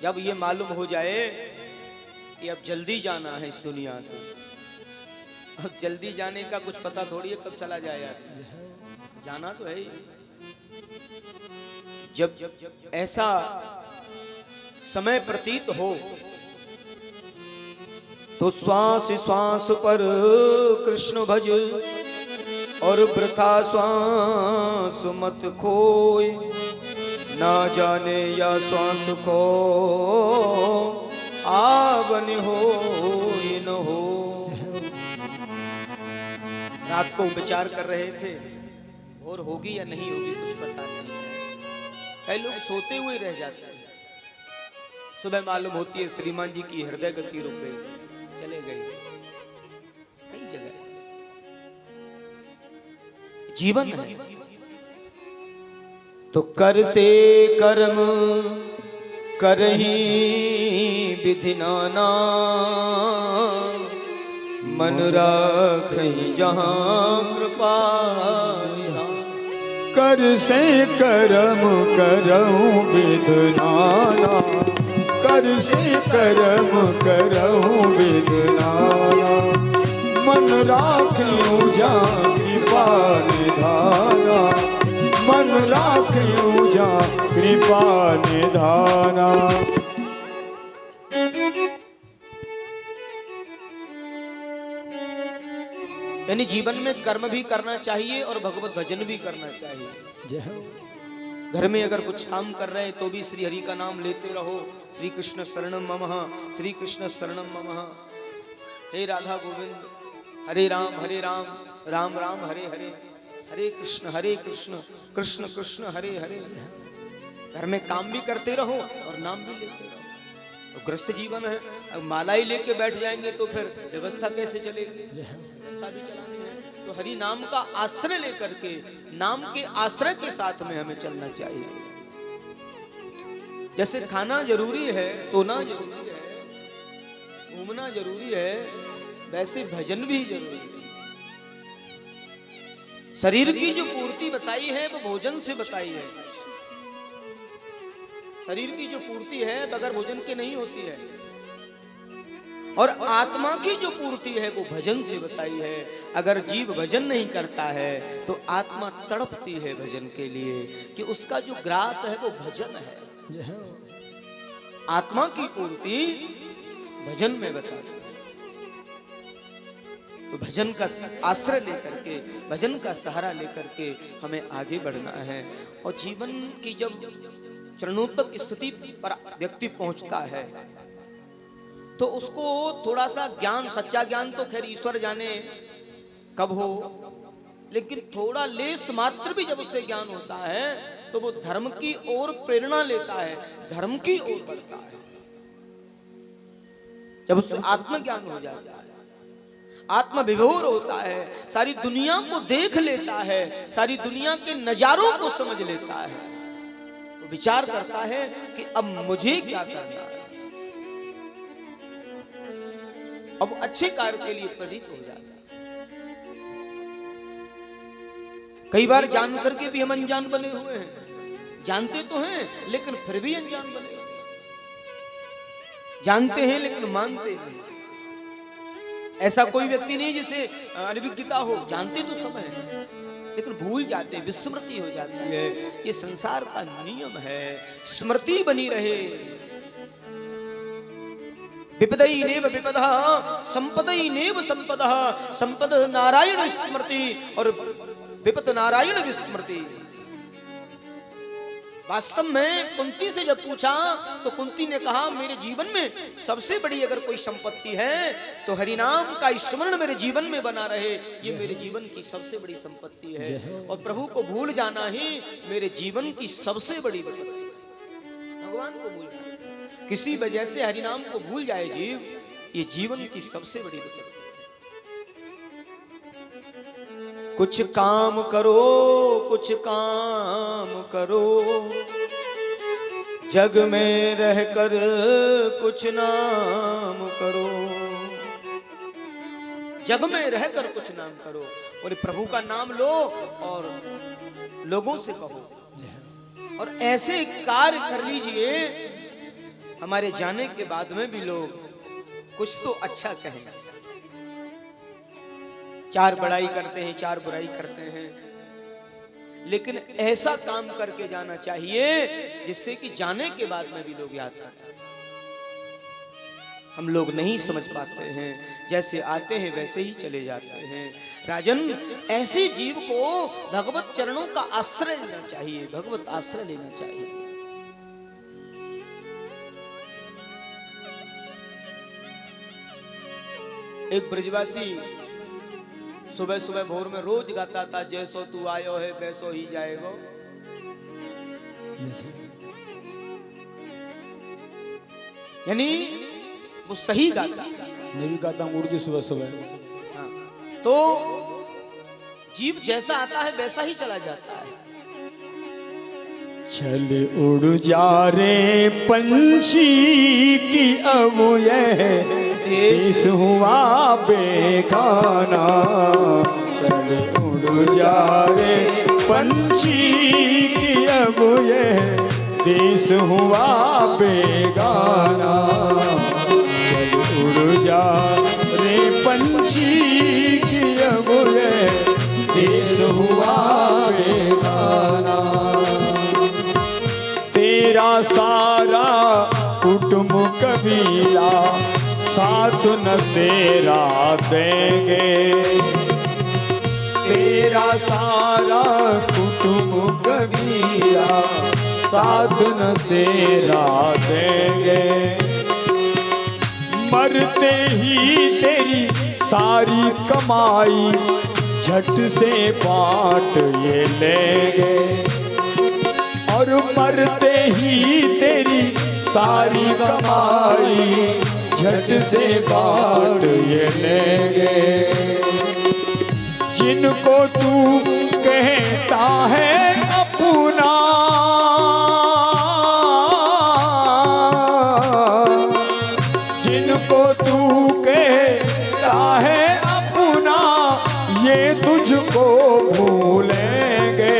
जब ये मालूम हो जाए कि अब जल्दी जाना है इस दुनिया से, अब जल्दी जाने का कुछ पता थोड़ी है कब चला जाए यार, जाना तो है ही। जब ऐसा समय प्रतीत हो तो श्वास श्वास पर कृष्ण भज और वृथा श्वास मत खोए, ना जाने या श्वास खो आवन हो न हो। रात को विचार कर रहे थे और होगी या नहीं होगी कुछ पता नहीं है। कई लोग सोते हुए रह जाते हैं, सुबह मालूम होती है श्रीमान जी की हृदय गति रुक गई, चले गए। कई जगह जीवन है तो कर से कर्म करही विधि नाना, मन राखहि जहाँ कृपा। कर से कर्म करऊं विधि नाना, कर से कर्म करऊं विधि नाना, मन राखियूं जहाँ कृपा निधाना, मन राखियूं जहाँ कृपा निधाना। यानी जीवन में कर्म भी करना चाहिए और भगवत भजन भी करना चाहिए। जय हो। घर में अगर कुछ काम कर रहे हैं तो भी श्री हरि का नाम लेते रहो। श्री कृष्ण शरणम ममः, श्री कृष्ण शरणम ममः। हे राधा गोविंद, हरे राम राम राम हरे हरे, हरे कृष्ण कृष्ण कृष्ण हरे हरे। घर में काम भी करते रहो और नाम भी लेते रहो। तो ग्रस्त जीवन है, अब माला ही लेके बैठ जाएंगे तो फिर व्यवस्था कैसे चलेगी? व्यवस्था भी चलानी है तो हरि नाम का आश्रय लेकर के, नाम के आश्रय के साथ में हमें चलना चाहिए। जैसे खाना जरूरी है, सोना जरूरी है, घूमना जरूरी है, वैसे भजन भी जरूरी है। शरीर की जो पूर्ति बताई है वो भोजन से बताई है। शरीर की जो पूर्ति है बगैर भोजन के नहीं होती है, और आत्मा की जो पूर्ति है वो भजन से बताई है। अगर जीव भजन नहीं करता है तो आत्मा तड़पती है भजन के लिए, कि उसका जो ग्रास है वो भजन है। आत्मा की पूर्ति भजन में बताई। तो भजन का आश्रय लेकर के, भजन का सहारा लेकर के हमें आगे बढ़ना है। और जीवन की जब चरणोत्तक स्थिति पर व्यक्ति पहुंचता है तो उसको थोड़ा सा ज्ञान, सच्चा ज्ञान तो खैर ईश्वर जाने कब हो, लेकिन थोड़ा लेस मात्र भी जब उससे ज्ञान होता है तो वो धर्म की ओर प्रेरणा लेता है, धर्म की ओर बढ़ता है। जब उससे आत्मज्ञान हो जाता है, आत्म विभोर होता है, सारी दुनिया को देख लेता है, सारी दुनिया के नजारों को समझ लेता है, तो विचार करता है कि अब मुझे क्या करना है, अब अच्छे कार्य के लिए प्रेरित हो जाता है। कई बार जान करके भी हम अनजान बने हुए हैं, जानते तो हैं लेकिन फिर भी अनजान बने, जानते हैं लेकिन मानते नहीं। ऐसा कोई व्यक्ति नहीं जिसे अनभिज्ञता हो, जानते तो सब है लेकिन भूल जाते, विस्मृति हो जाती है। ये संसार का नियम है, स्मृति बनी रहे। विपदैनेव विपदः संपदैनेव संपदः, संपद नारायण स्मृति और विपद नारायण विस्मृति। वास्तव में कुंती से जब पूछा तो कुंती ने कहा मेरे जीवन में सबसे बड़ी अगर कोई संपत्ति है तो हरिनाम का स्मरण मेरे जीवन में बना रहे, ये मेरे जीवन की सबसे बड़ी संपत्ति है। और प्रभु को भूल जाना ही मेरे जीवन की सबसे बड़ी विपत्ति है। भगवान को भूल जाना, किसी वजह से हरिनाम को भूल जाए जीव, ये जीवन की सबसे बड़ी विपत्ति है। कुछ काम करो, कुछ काम करो, जग में रहकर कुछ नाम करो, जग में रहकर कुछ नाम करो। बोले प्रभु का नाम लो और लोगों से कहो, और ऐसे कार्य कर लीजिए हमारे जाने के बाद में भी लोग कुछ तो अच्छा कहें। चार बड़ाई करते हैं, चार बुराई करते हैं, लेकिन ऐसा काम करके जाना चाहिए जिससे कि जाने के बाद में भी लोग याद करें। हम लोग नहीं समझ पाते हैं, जैसे आते हैं वैसे ही चले जाते हैं। राजन, ऐसे जीव को भगवत चरणों का आश्रय लेना चाहिए, भगवत आश्रय लेना चाहिए। एक ब्रजवासी सुबह सुबह भोर में रोज गाता था, जैसो तू आयो है वैसो ही जाएगो। यानी वो सही गाता। मैं भी गाता हूँ उर्दू सुबह सुबह। हाँ, तो जीव जैसा आता है वैसा ही चला जाता है। चल उड़ जा रे पंछी की अब यह देश हुआ बेगाना। चल उड़ जा रे पंछी की अब यह देश हुआ बेगाना। चल उड़ जा रे पंछी की अब यह देश हुआ बेगाना। तेरा सारा कुटुंब कबीला साथ न तेरा देंगे। तेरा सारा कुटुंब कबीला साथ न तेरा देंगे। मरते ही तेरी सारी कमाई झट से बांट ये लेंगे। और मरते ही तेरी सारी कमाई झट से बांट ये लेंगे। जिनको तू कहता है अपना, जिनको तू कहता है अपना, ये तुझको भूलेंगे।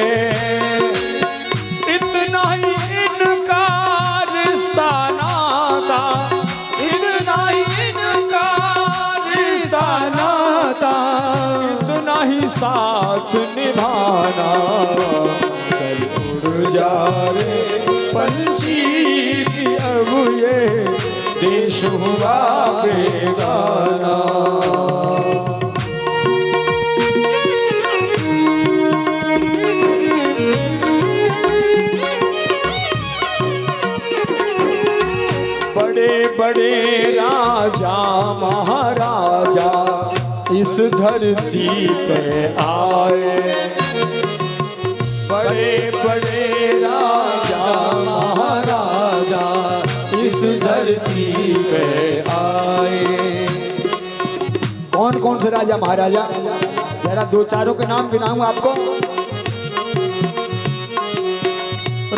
साथ निभाना। चल उड़ जा रे पंछी की अब ये देश हुआ बेगाना। बड़े बड़े राजा महाराजा इस धरती पे आए। बड़े बड़े राजा महाराजा इस धरती पे आए। कौन कौन से राजा महाराजा? जरा दो चारों के नाम गिनाऊं आपको।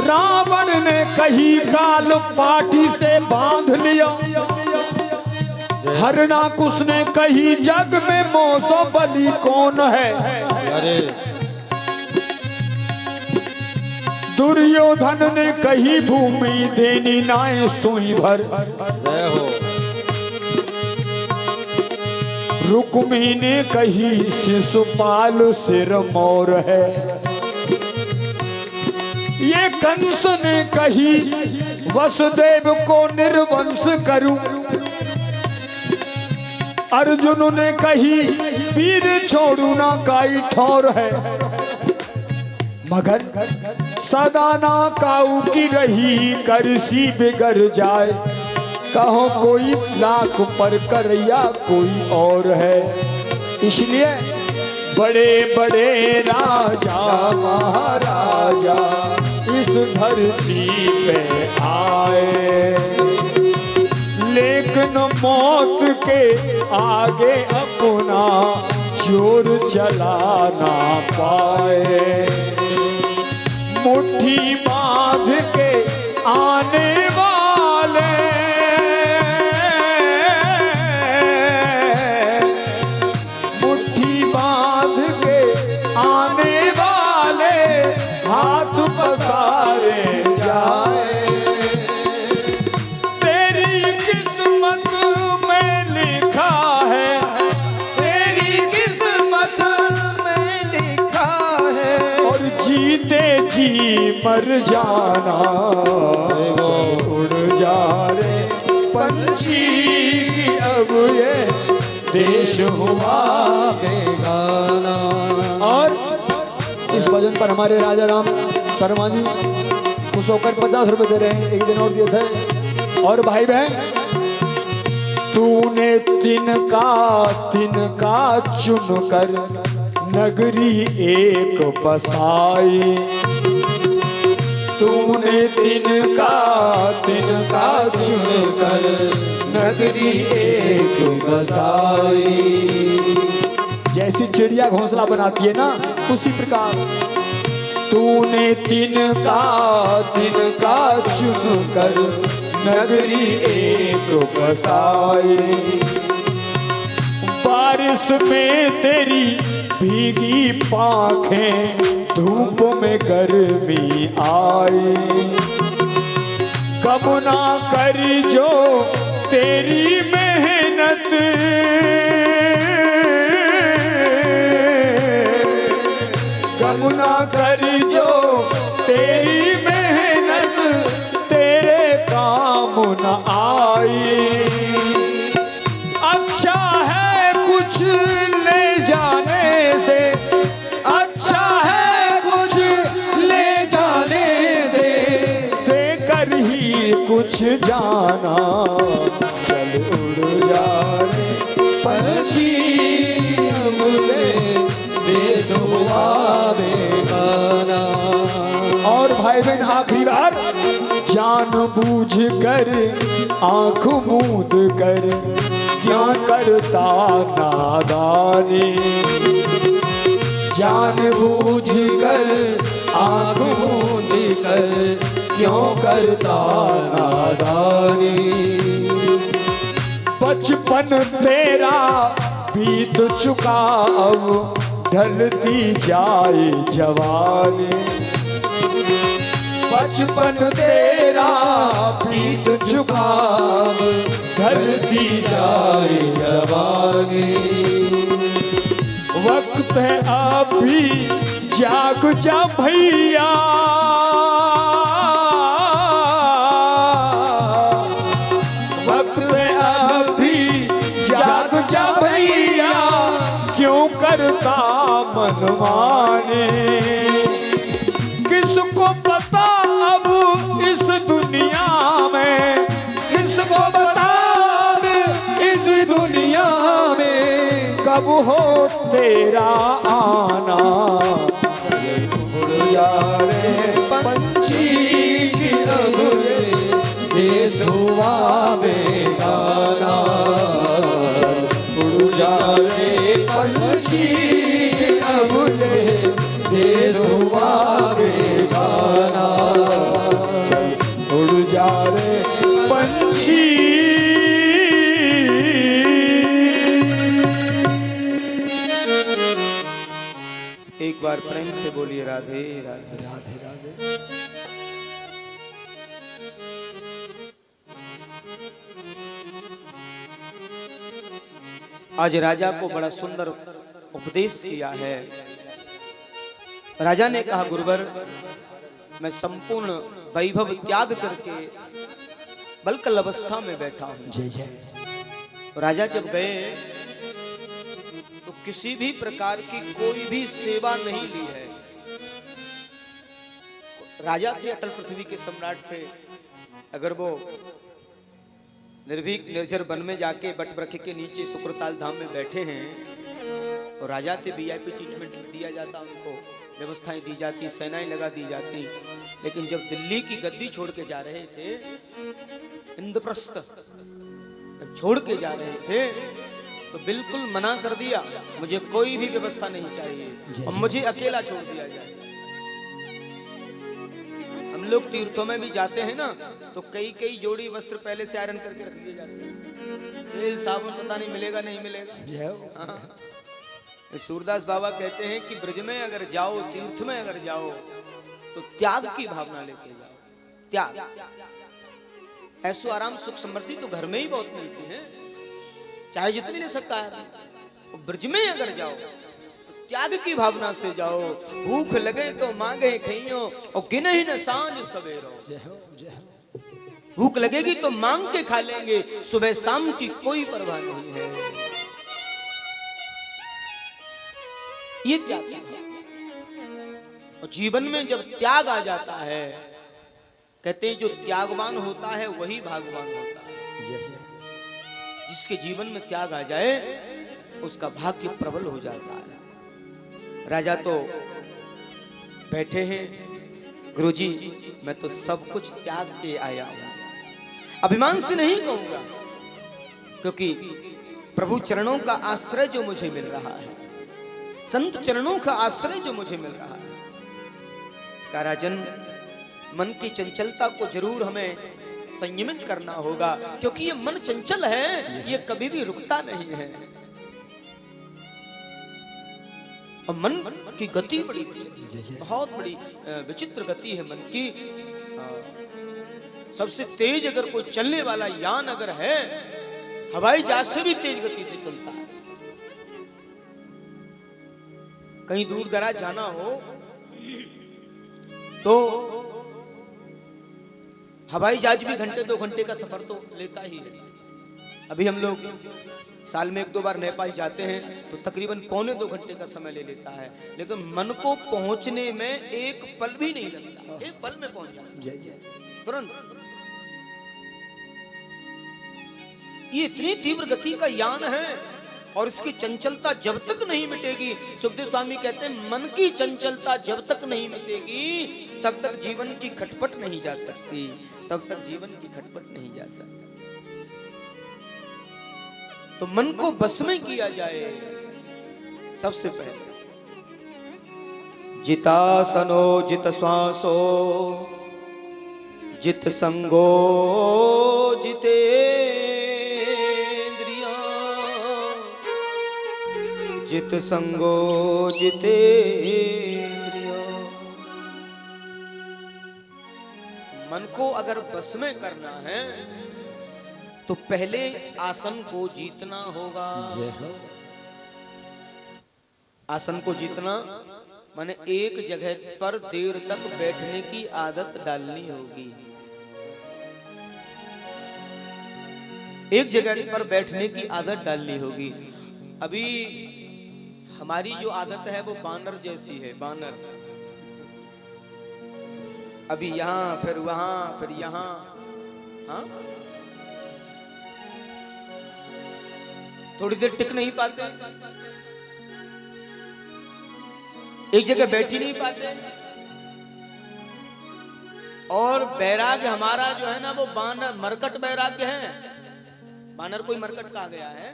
रावण ने कही काल पाठी से बांध लिया। हरणाकुश ने कही जग में मौसो बली कौन है। अरे दुर्योधन ने कही भूमि देनी नाय सुई भर। रुक्मी ने कही शिशुपाल सिर मोर है। ये कंस ने कही वसुदेव को निर्वंश करूं। अर्जुन ने कही वीर छोड़ू ना काई ठौर है। मगर सदा ना काऊ की रही करसी बिगड़ जाए। कहो कोई लाख पर करैया कोई और है। इसलिए बड़े बड़े राजा महाराजा इस धरती पे आए। लेकिन मौत के आगे अपना जोर चला ना पाए। मुट्ठी बांध के आने वाले, मुट्ठी बांध के आने वाले हाथ पसारे जाए। मर जाना, चल उड़ जा रे पंछी की अब ये देश हुआ बेगाना। और इस भजन पर हमारे राजा राम शर्मा जी खुश होकर 50 रुपए दे रहे हैं, एक दिन और दिए थे। और भाई बहन, तूने तिनका चुन कर नगरी एक बसाई, तूने तिनका चुन कर नगरी एक बसाई। जैसी चिड़िया घोंसला बनाती है ना, उसी प्रकार तूने तिनका चुन कर नगरी एक बसाई। बारिश में तेरी भीगी पाँखें, धूप में गर्मी आई, कब ना करी जो तेरी मेहनत, कब ना करी जो तेरी मेहनत, तेरे काम न आई। अच्छा है कुछ ले जाने से, अच्छा है कुछ ले जाने से, देकर ही कुछ जाना, चल उड़ जा रे पंछी मुझे देश हुआ बेगाना। और भाई बहन आखिरी बार, जान बूझ कर आंख मूंद कर क्या करता नादानी, जान बूझ कर आंख मूंद कर क्यों करता नादानी। बचपन तेरा बीत चुका, अब ढलती जाए जवानी, बचपन तेरा बीत चुका, ढलती जाए जवानी। वक्त है अभी जाग जा भैया, वक्त है अभी जाग जा भैया, क्यों करता मनमाने। किसको पता अब इस दुनिया में, किसको बता इस दुनिया में, कब हो तेरा आना, उड़ जा रे पंछी की अब देश हुआ बेगाना, उड़ जा रे पंछी की अब देश हुआ बेगाना, उड़ जा रे पंछी। एक बार प्रेम से बोलिए राधे राधे राधे राधे। आज राजा को बड़ा सुंदर उपदेश किया है। राजा ने कहा, गुरुवर मैं संपूर्ण वैभव त्याग करके बलकल अवस्था में बैठा हूं। जय जय। राजा जब गए तो किसी भी प्रकार की कोई भी सेवा नहीं ली है। राजा थे, अटल पृथ्वी के सम्राट थे। अगर वो निर्भीक निर्जर वन में जाके बट वृक्ष के नीचे शुक्रताल धाम में बैठे हैं और राजा थे, वीआईपी ट्रीटमेंट दिया जाता, उनको व्यवस्थाएं दी जाती, सेनाएं लगा दी जाती। लेकिन जब दिल्ली की गद्दी छोड़ के जा रहे थे, इंद्रप्रस्थ जब छोड़ के जा रहे थे तो बिल्कुल मना कर दिया, मुझे कोई भी व्यवस्था नहीं चाहिए और मुझे अकेला छोड़ दिया जाए। हम लोग तीर्थों में भी जाते हैं ना, तो कई जोड़ी वस्त्र पहले से आयरन करके रख दिए जाते हैं। तेल साबुन पता नहीं मिलेगा नहीं मिलेगा। हाँ। सूरदास बाबा कहते हैं कि ब्रज में अगर जाओ, तीर्थ में अगर जाओ तो त्याग की भावना लेके जाओ। त्याग, ऐसो आराम सुख समृद्धि तो घर में ही बहुत मिलती है, चाहे जितनी ले सकता है। ब्रज में अगर जाओ तो त्याग की भावना से जाओ। भूख लगे तो मांगे खइयो और गिने ही न सांझ सवेरो। जय हो जय हो। भूख लगेगी तो मांग के खा लेंगे, सुबह शाम की कोई परवाह नहीं है। ये त्याग की भावना। और जीवन में जब त्याग आ जाता है, कहते हैं जो त्यागवान होता है वही भागवान होता है। जय जय। जिसके जीवन में त्याग आ जाए उसका भाग्य प्रबल हो जाता है। राजा तो बैठे हैं, गुरुजी मैं तो सब कुछ त्याग के आया हूं। अभिमान से नहीं कहूंगा, क्योंकि प्रभु चरणों का आश्रय जो मुझे मिल रहा है, संत चरणों का आश्रय जो मुझे मिल रहा है। का राजन, मन की चंचलता को जरूर हमें संयमित करना होगा, क्योंकि ये मन चंचल है, ये कभी भी रुकता नहीं है। और मन की गति बड़ी बहुत बड़ी विचित्र गति है मन की। सबसे तेज अगर कोई चलने वाला यान अगर है, हवाई जहाज से भी तेज गति से चलता है। कहीं दूर दराज जाना हो तो हवाई जहाज भी घंटे 2 घंटे का सफर तो लेता ही है। अभी हम लोग साल में 1-2 बार नेपाल जाते हैं तो तकरीबन 1-2 घंटे का समय ले लेता है, लेकिन मन को पहुंचने में एक पल भी नहीं लगता, एक पल में पहुंच जाता जय जय। तुरंत। ये इतनी तीव्र गति का यान है और इसकी चंचलता जब तक नहीं मिटेगी, सुखदेव स्वामी कहते हैं मन की चंचलता जब तक नहीं मिटेगी तब तक जीवन की खटपट नहीं जा सकती, तब तक जीवन की खटपट नहीं जा सकती। तो मन को बस में किया जाए सबसे पहले। जितासनो जित श्वासो जित संगो जिते जित संगो जिते। मन को अगर बस में करना है तो पहले आसन को जीतना होगा। जय हो। आसन को जीतना माने एक जगह पर देर तक बैठने की आदत डालनी होगी। एक जगह पर बैठने की आदत डालनी होगी। अभी हमारी जो आदत है वो बानर जैसी है, बानर। अभी यहाँ फिर वहां फिर यहाँ। हाँ, थोड़ी देर टिक नहीं पाते, एक जगह बैठ ही नहीं पाते। और वैराग्य हमारा जो है ना वो बानर मरकट वैराग्य है। बानर कोई मरकट कहा गया है,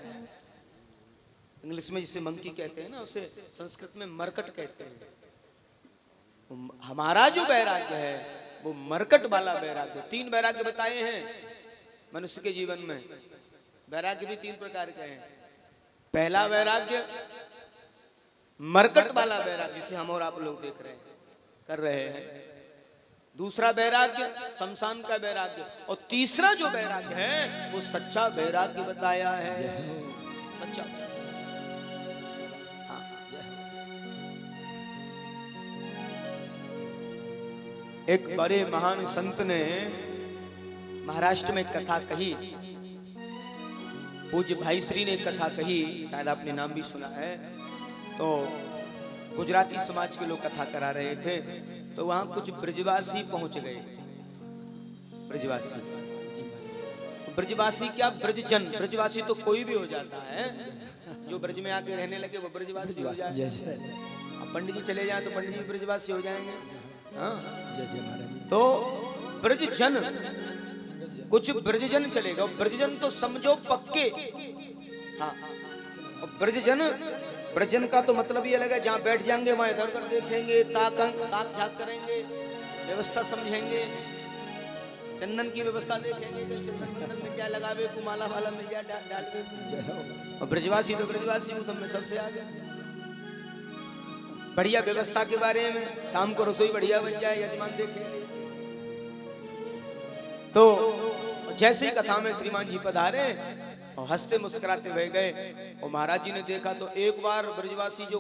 इंग्लिश में जिसे मंकी कहते हैं ना उसे संस्कृत में मरकट कहते हैं। हमारा जो वैराग्य है वो मरकट वाला वैराग्य। 3 वैराग्य बताए हैं मनुष्य के जीवन में। वैराग्य भी 3 प्रकार के हैं। पहला वैराग्य मरकट वाला वैराग्य, जिसे हम और आप लोग देख रहे हैं, कर रहे हैं। दूसरा वैराग्य शमशान का वैराग्य, और तीसरा जो वैराग्य है वो सच्चा वैराग्य बताया है। सच्चा। हाँ। एक बड़े महान संत ने महाराष्ट्र में कथा कही, पूज्य भाई श्री ने कथा कही, शायद आपने नाम भी सुना है। तो गुजराती समाज के लोग कथा करा रहे थे, तो वहां कुछ ब्रजवासी पहुंच गए। ब्रजवासी, ब्रजवासी क्या, ब्रजजन। ब्रजवासी तो कोई भी हो जाता है, जो ब्रज में आके रहने लगे वो ब्रजवासी हो जाए। अब पंडित जी चले जाए तो पंडित जी ब्रजवासी हो जाएंगे। हाँ, तो ब्रजजन, कुछ ब्रजजन चलेगा। ब्रजजन तो समझो पक्के। हाँ, और ब्रजजन, ब्रजजन का तो मतलब ये लगा जहाँ बैठ जाएंगे वहां इधर उधर देखेंगे, ताक झाक करेंगे, व्यवस्था समझेंगे, चंदन की व्यवस्था देखेंगे, चंदन में क्या लगावे को माला वाला मिल जाए डाल। और ब्रजवासी तो ब्रजवासी वो सब में सबसे आ गया। बढ़िया व्यवस्था के बारे में, शाम को रसोई बढ़िया बन जाए, यजमान देखेंगे। तो जैसे ही कथा में श्रीमान जी पधारे और हंसते मुस्कुराते हुए गए। और महाराज जी ने देखा तो एक बार ब्रजवासी जो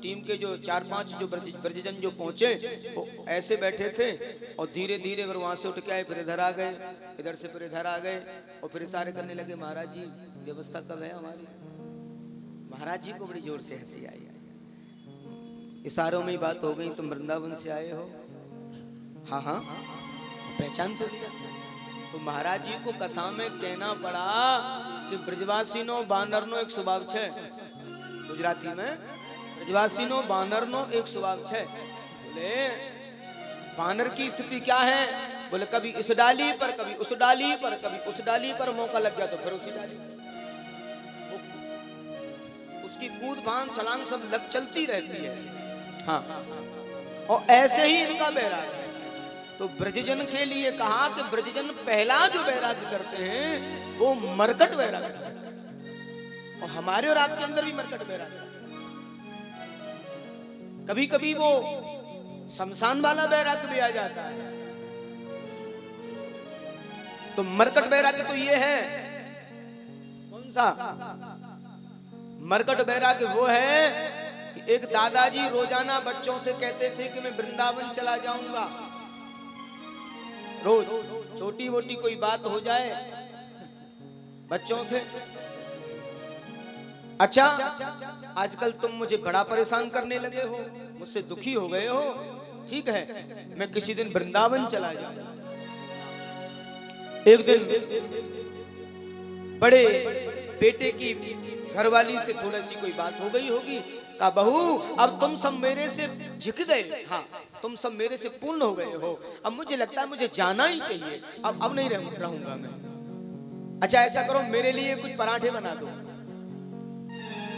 टीम के जो 4-5 जो ब्रजजन जो पहुंचे वो ऐसे बैठे थे और धीरे धीरे फिर वहां से उठ के आए, फिर इधर आ गए, इधर से फिर इधर आ गए और फिर इशारे करने लगे, महाराज जी व्यवस्था कब है हमारी। महाराज जी को बड़ी जोर से हंसी आई। इशारों में ही बात हो गई, तुम वृंदावन से आए हो? हाँ हाँ पहचान तो लिया। तो महाराज जी को कथा में कहना पड़ा कि ब्रजवासी नो बानर नो एक स्वभाव छे, गुजराती में ब्रजवासी नो बानर नो एक स्वभाव छे। बोले बानर की स्थिति क्या है? बोले कभी इस डाली पर, कभी उस डाली पर, कभी उस डाली पर मौका लग गया तो फिर उसी डाली, उसकी कूद फांद छलांग सब लग चलती रहती है। हाँ और ऐसे ही इनका बैराग है। तो ब्रजजन के लिए कहा कि ब्रजजन पहला जो वैराग करते हैं वो मरकट वैराग है, और हमारे और आपके अंदर भी मरकट वैराग है। कभी कभी वो शमशान वाला वैराग भी आ जाता है। तो मरकट वैराग तो ये है, कौन सा मरकट वैराग? वो है कि एक दादाजी रोजाना बच्चों से कहते थे कि मैं वृंदावन चला जाऊंगा। रोज छोटी मोटी कोई बात हो जाए बच्चों से, अच्छा आजकल तुम मुझे बड़ा परेशान करने लगे हो, मुझसे दुखी हो गए हो, ठीक है मैं किसी दिन वृंदावन चला जाऊंगा। एक दिन बड़े बेटे की घरवाली से थोड़ी सी कोई बात हो गई होगी, कहा बहू अब तुम सब मेरे से झिक गए, हाँ तुम सब मेरे से पूर्ण हो गए हो, अब मुझे लगता है मुझे जाना ही चाहिए, अब नहीं रहूंगा मैं। अच्छा ऐसा करो मेरे लिए कुछ पराठे बना दो।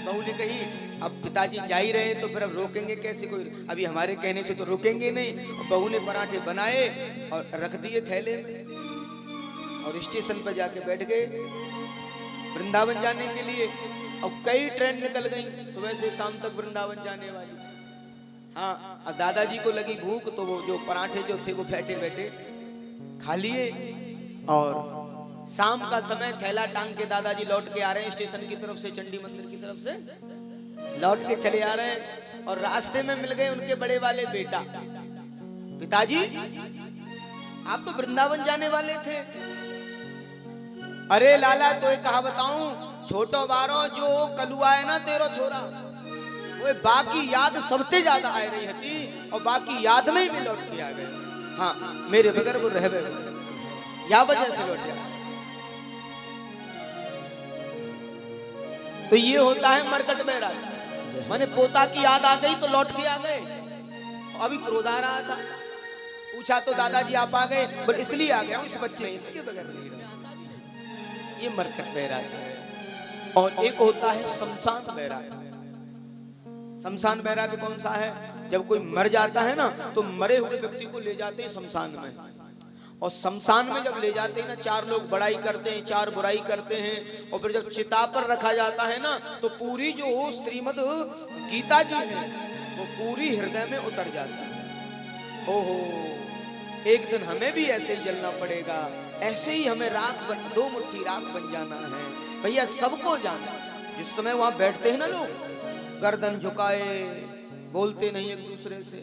बहू ने कही अब पिताजी जा ही रहे तो फिर अब रोकेंगे कैसे, कोई अभी हमारे कहने से तो रुकेंगे नहीं। बहू ने पराठे बनाए और रख दिए थैले में और स्टेशन पर जाके बैठ गए वृंदावन जाने के लिए। अब कई ट्रेन निकल गई सुबह से शाम तक वृंदावन जाने वाली। हाँ अब दादाजी को लगी भूख तो वो जो पराठे जो थे वो बैठे बैठे खा लिए। और शाम का समय थैला टांग के दादाजी लौट के आ रहे हैं स्टेशन की तरफ से, चंडी मंदिर की तरफ से लौट के चले आ रहे हैं और रास्ते में मिल गए उनके बड़े वाले बेटा। पिताजी आप तो वृंदावन जाने वाले थे। अरे लाला तो एक कहा बताऊं, छोटो बारो जो कलुआ है ना तेरो छोरा, वो बाकी याद सबसे ज्यादा आ रही थी और बाकी याद में ही मैं लौट के आ गए। हाँ मेरे बगैर वो रह गए, या वजह से लौट गया। तो ये होता है मरकट बैराग, माने पोता की याद आ गई तो लौट के आ गए। अभी क्रोध आ रहा था, पूछा तो दादाजी आप आ गए, पर इसलिए आ गया इस बच्चे इसके बगैर नहीं रहा। ये मरकट बैराग है। और एक होता है शमशान बैराग। शमशान बैराग कौन सा है? जब कोई मर जाता है ना तो मरे हुए व्यक्ति को ले जाते हैं शमशान में, और शमशान में जब ले जाते हैं ना 4 लोग बड़ाई करते हैं, 4 बुराई करते हैं, और फिर जब चिता पर रखा जाता है ना तो पूरी जो श्रीमद् गीता जी है वो पूरी हृदय में उतर जाती है। ओहो एक दिन हमें भी ऐसे ही जलना पड़ेगा, ऐसे ही हमें राख बन 2 मुट्ठी राख बन जाना है। भैया सबको जाना, जिस समय वहां बैठते हैं ना लोग गर्दन झुकाए बोलते नहीं एक दूसरे से,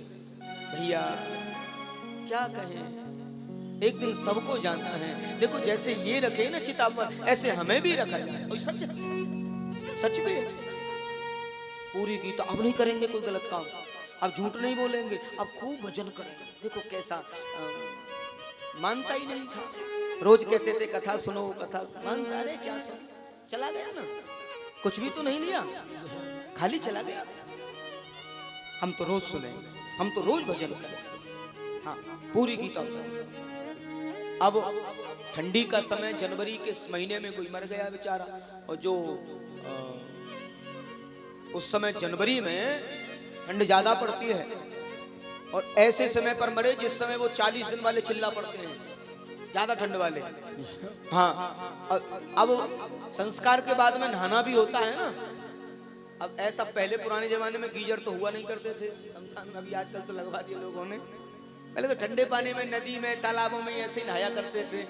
भैया क्या कहें, एक दिन सबको जाना है। देखो जैसे ये रखे ना चिता पर, ऐसे हमें भी रखा जाए। और सच सच में पूरी गीता अब नहीं करेंगे कोई गलत काम, अब झूठ नहीं बोलेंगे, अब खूब भजन करेंगे। देखो कैसा मानता ही नहीं था, रोज कहते थे कथा सुनो कथा, मानता अरे क्या सुन, चला गया ना, कुछ भी तो नहीं लिया, खाली चला गया। हम तो रोज सुनेंगे, हम तो रोज भजन करेंगे। हाँ पूरी गीता। अब ठंडी का समय जनवरी के महीने में कोई मर गया बेचारा, और जो उस समय जनवरी में ठंड ज्यादा पड़ती है, और ऐसे समय पर मरे जिस समय वो 40 दिन वाले चिल्ला पड़ते हैं, ज्यादा ठंड वाले। हाँ अब संस्कार के बाद में नहाना भी होता है ना। अब ऐसा पहले पुराने जमाने में गीजर तो हुआ नहीं करते थे शमशान में, अभी आजकल तो लगवा दिए लोगों ने। पहले तो ठंडे पानी में नदी में तालाबों में ऐसे ही नहाया करते थे।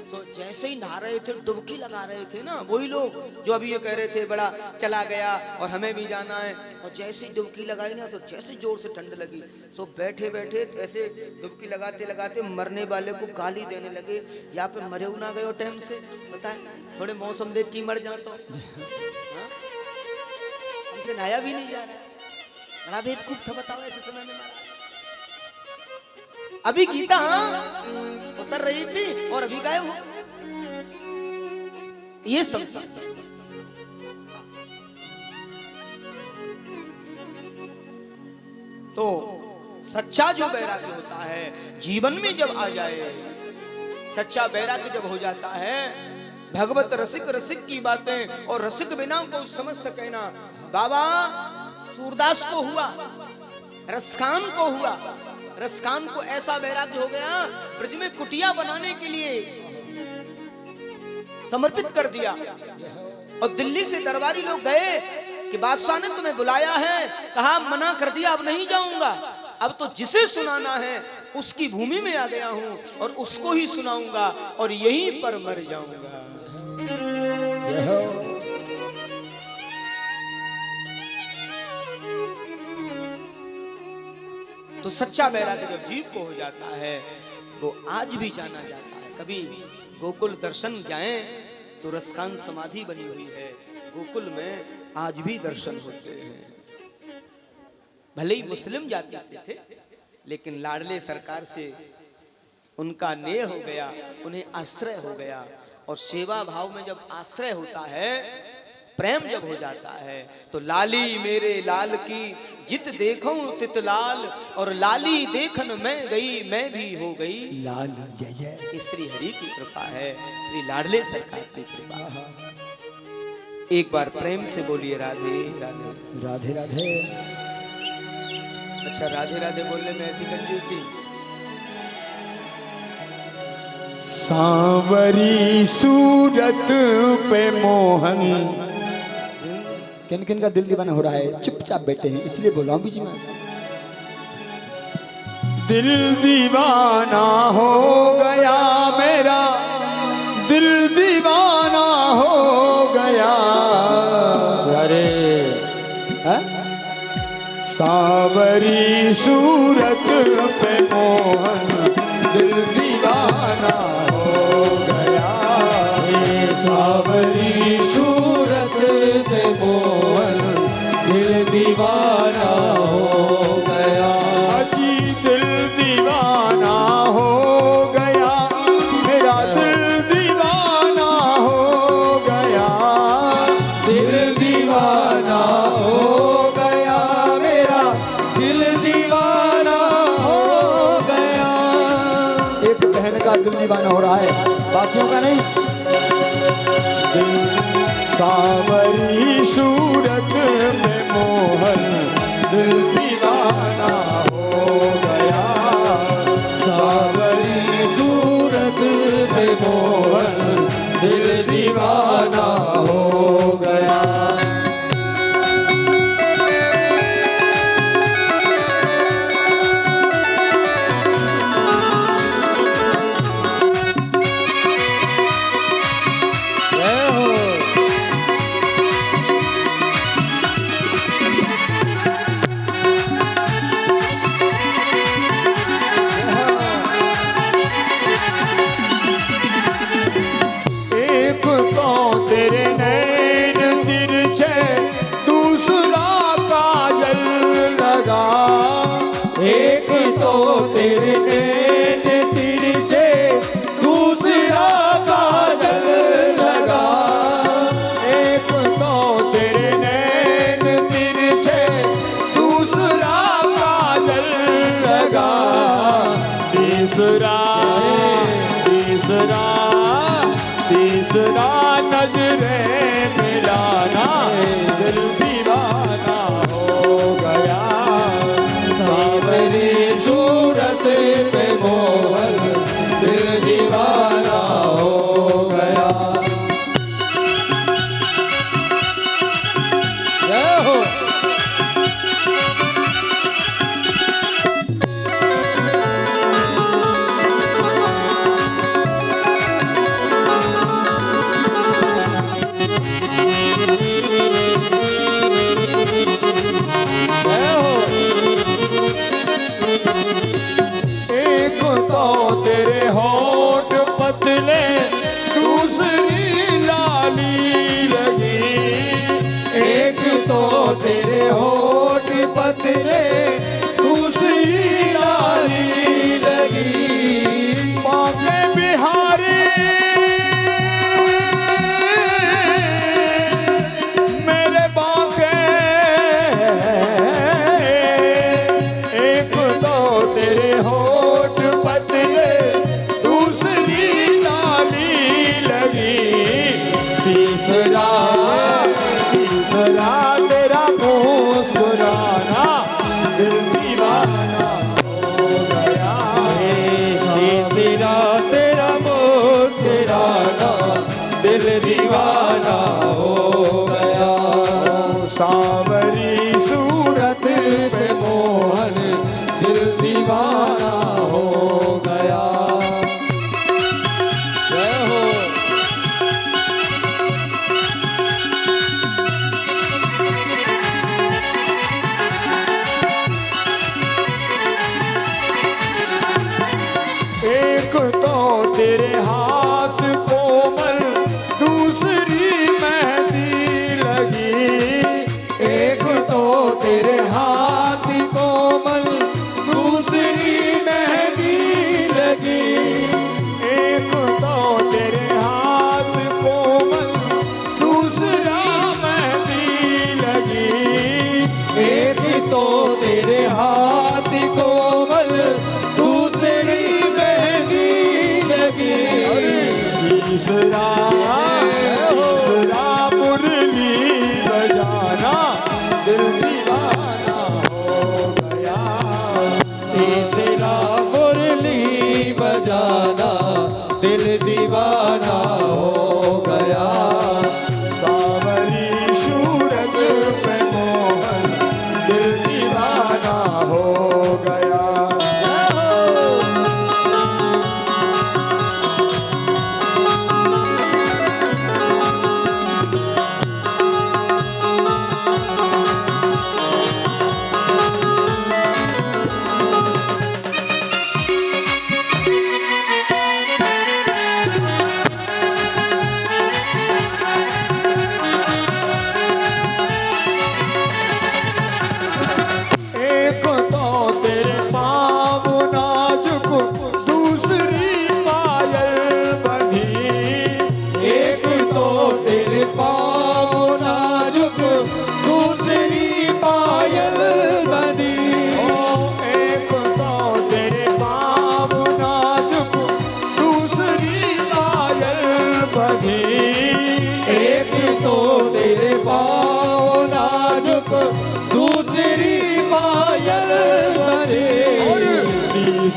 तो जैसे ही नहा रहे थे, डुबकी लगा रहे थे ना, वही लोग जो अभी ये कह रहे थे बड़ा चला गया और हमें भी जाना है, और जैसे ही डुबकी लगाई ना तो जैसे जोर से ठंड लगी, तो बैठे बैठे ऐसे डुबकी लगाते लगाते मरने वाले को गाली देने लगे, यहाँ पे मरे ना गए टाइम से, बताए थोड़े मौसम देख के मर जाता, हमसे नहाया भी नहीं जा रहा, बड़ा बेवकूफ था, बताओ ऐसे समय में मारा। अभी गीता उतर रही थी और अभी गायब हो, ये सब तो सच्चा जो वैराग्य होता है जीवन में जब आ जाए, सच्चा वैराग्य जब हो जाता है, भगवत रसिक रसिक की बातें और रसिक बिना को समझ सके ना। बाबा सूरदास को हुआ, रसखान को हुआ, रसखान को ऐसा वैराग्य हो गया, ब्रज में कुटिया बनाने के लिए समर्पित कर दिया, और दिल्ली से दरबारी लोग गए कि बादशाह ने तुम्हें बुलाया है, कहा मना कर दिया, अब नहीं जाऊंगा, अब तो जिसे सुनाना है उसकी भूमि में आ गया हूं और उसको ही सुनाऊंगा और यहीं पर मर जाऊंगा। तो सच्चा वैराग्य जब जीव को हो जाता है वो आज भी जाना जाता है। कभी गोकुल दर्शन जाएं तो रसखान समाधि बनी हुई है, गोकुल में आज भी दर्शन होते हैं। भले ही मुस्लिम जाति से थे लेकिन लाडले सरकार से उनका नेह हो गया, उन्हें आश्रय हो गया, और सेवा भाव में जब आश्रय होता है, प्रेम जब हो जाता है, तो लाली मेरे लाल की जित देखूं तित लाल, और लाली देखन मैं गई मैं भी हो गई लाल। जय जय। ये श्री हरि की कृपा है, श्री लाडले सरकार की कृपा है। एक बार प्रेम से बोलिए राधे राधे। राधे राधे। अच्छा, राधे राधे बोलने में ऐसी कंजूसी। सांवरी सूरत पे मोहन, किन किन का दिल दीवाना हो रहा है, चुपचाप बैठे हैं इसलिए बोल रहा हूं बीच में। दिल दीवाना हो गया मेरा, दिल दीवाना हो गया। अरे सांवरी सूरत पे मोहन, दिल दीवाना हो गया। सांवरी सूरत पे मोहन, दिल दीवाना हो गया। अजी दिल दीवाना हो गया मेरा, दिल दीवाना हो गया। दिल दीवाना हो गया मेरा, दिल दीवाना हो गया। एक बहन का दिल दीवाना हो रहा है, बाकियों का नहीं। सांवरी सूरत में मोहन, दिल दीवाना हो गया। सांवरी सूरत में मोहन, दिल दीवाना हो गया। तीसरा नजरे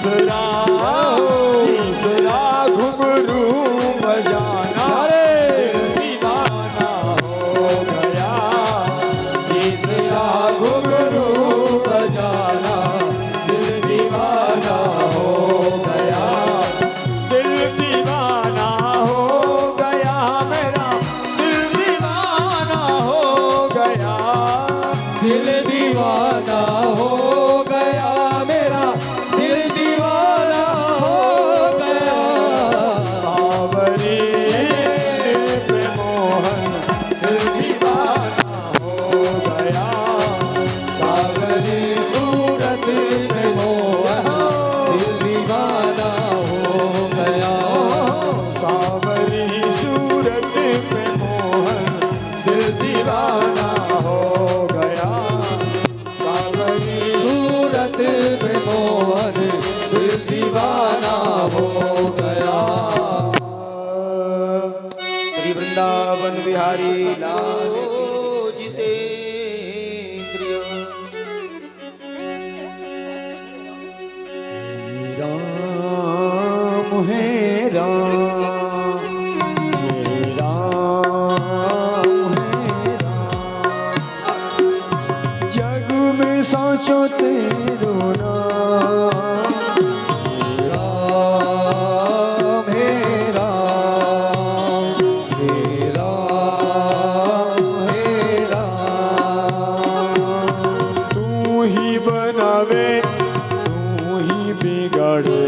तीसरा घुंघरू बजाना दीवाना हो गया। तीसरा घुंघरू बजाना दिल दीवाना हो गया। दिल दीवाना हो गया मेरा, दिल दीवाना हो गया। दिल दीवाना हो गया मेरा, दिल दीवाना हो गया। सावरी पे मोहन दिल दीवाना हो गया। सावरी सूरत पे मोहन दिल दीवाना हो गया। सावरी सूरत पे मोहन दिल दीवाना हो गया। सावरी सूरत पे मोहन दिल दीवाना हो गया। श्री वृंदावन बिहारी लाल की जितेंद्रिय। राम है राम, हे राम है राम। जग में सोचो तेरो नाम। हे राम, हे राम, हे राम। तू ही बनावे तू ही बिगाड़े,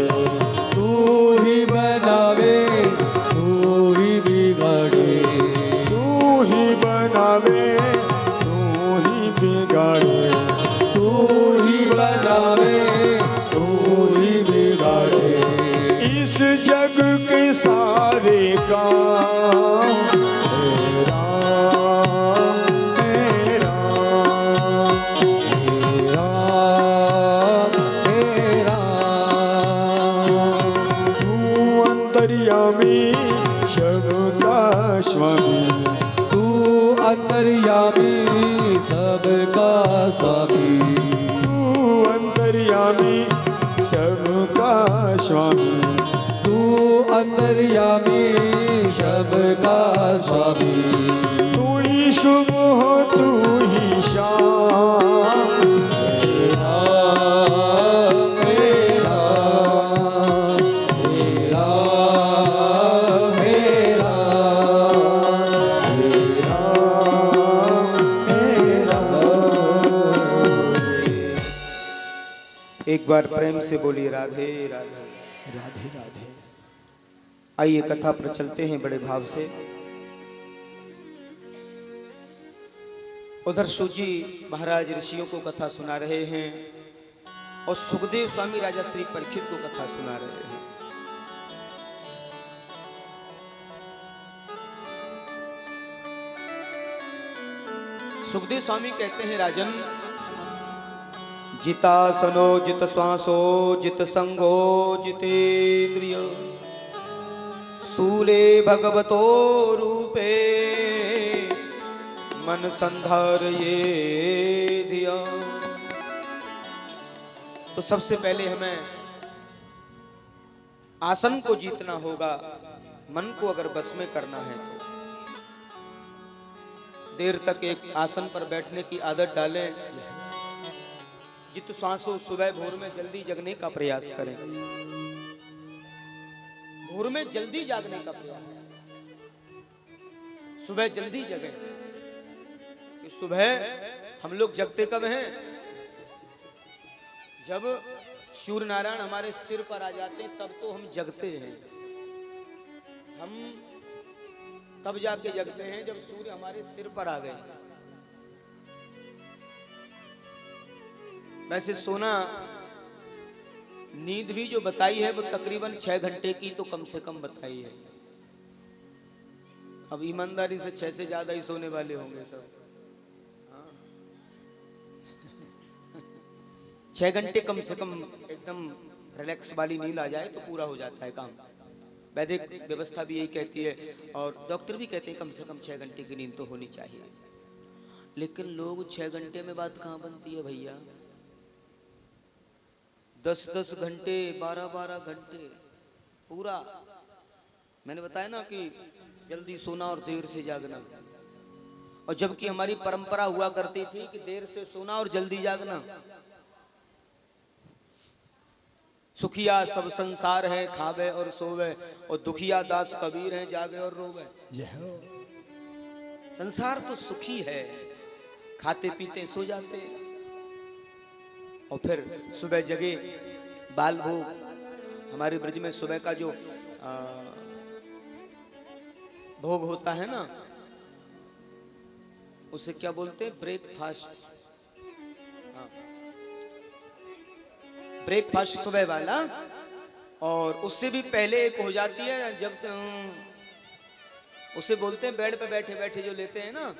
तू ही बनावे तू ही बिगाड़े। तू ही बनावे तू ही बिगाड़े, तू ही बनावे तू ही बिगाड़े। इस जग के सारे काम तेरा तेरा तेरा तेरा। तू अंतर्यामी सबका स्वामी, तू अंतर्यामी सबका स्वामी। तू अंतर्यामी सबका स्वामी, तू अंतर्यामी सबका स्वामी। तू ही शुभ हो तू ही शाम तेरा तेरा तेरा तेरा तेरा तेरा। एक बार प्रेम से बोलिए राधे राधे। राधे राधे। आइए कथा पर चलते हैं बड़े भाव से। उधर सूजी महाराज ऋषियों को कथा सुना रहे हैं और सुखदेव स्वामी राजा श्री परीक्षित को कथा सुना रहे हैं। सुखदेव स्वामी कहते हैं, राजन, जितासनो जित श्वासो जित संगो जितेन्द्रिय, स्थूले भगवतो रूपे मन संधार ये दिया। तो सबसे पहले हमें आसन को जीतना होगा। मन को अगर बस में करना है तो देर तक एक आसन पर बैठने की आदत डालें। जित श्वासों, सुबह भोर में जल्दी जगने का प्रयास करें। भोर में जल्दी जागने का प्रयास करें। सुबह जल्दी जगें। कि सुबह हम लोग जगते कब हैं? जब सूर्य नारायण हमारे सिर पर आ जाते हैं तब तो हम जगते हैं। हम तब जाके जगते हैं जब सूर्य हमारे सिर पर आ गए। वैसे सोना, नींद भी जो बताई है वो तकरीबन 6 घंटे की तो कम से कम बताई है। अब ईमानदारी से 6 से ज्यादा ही सोने वाले होंगे सब। 6 घंटे कम से कम एकदम रिलैक्स वाली नींद आ जाए तो पूरा हो जाता है काम। वैदिक व्यवस्था भी यही कहती है और डॉक्टर भी कहते हैं कम से कम 6 घंटे की नींद तो होनी चाहिए। लेकिन लोग 6 घंटे में बात कहाँ बनती है भैया? 10-10 घंटे, 12-12 घंटे पूरा। मैंने बताया ना कि जल्दी सोना और देर से जागना, और जबकि हमारी परंपरा हुआ करती थी कि देर से सोना और जल्दी जागना। सुखिया सब संसार है, खावे और सोवे, और दुखिया दास कबीर है, जागे और रोवे। संसार तो सुखी है, खाते पीते सो जाते, और फिर सुबह जगे बाल भोग। हमारे ब्रज में सुबह का जो भोग होता है ना, उसे क्या बोलते हैं? ब्रेकफास्ट। हाँ, ब्रेकफास्ट सुबह वाला। और उससे भी पहले एक हो जाती है, जब उसे बोलते हैं बेड पे बैठे बैठे जो लेते हैं ना,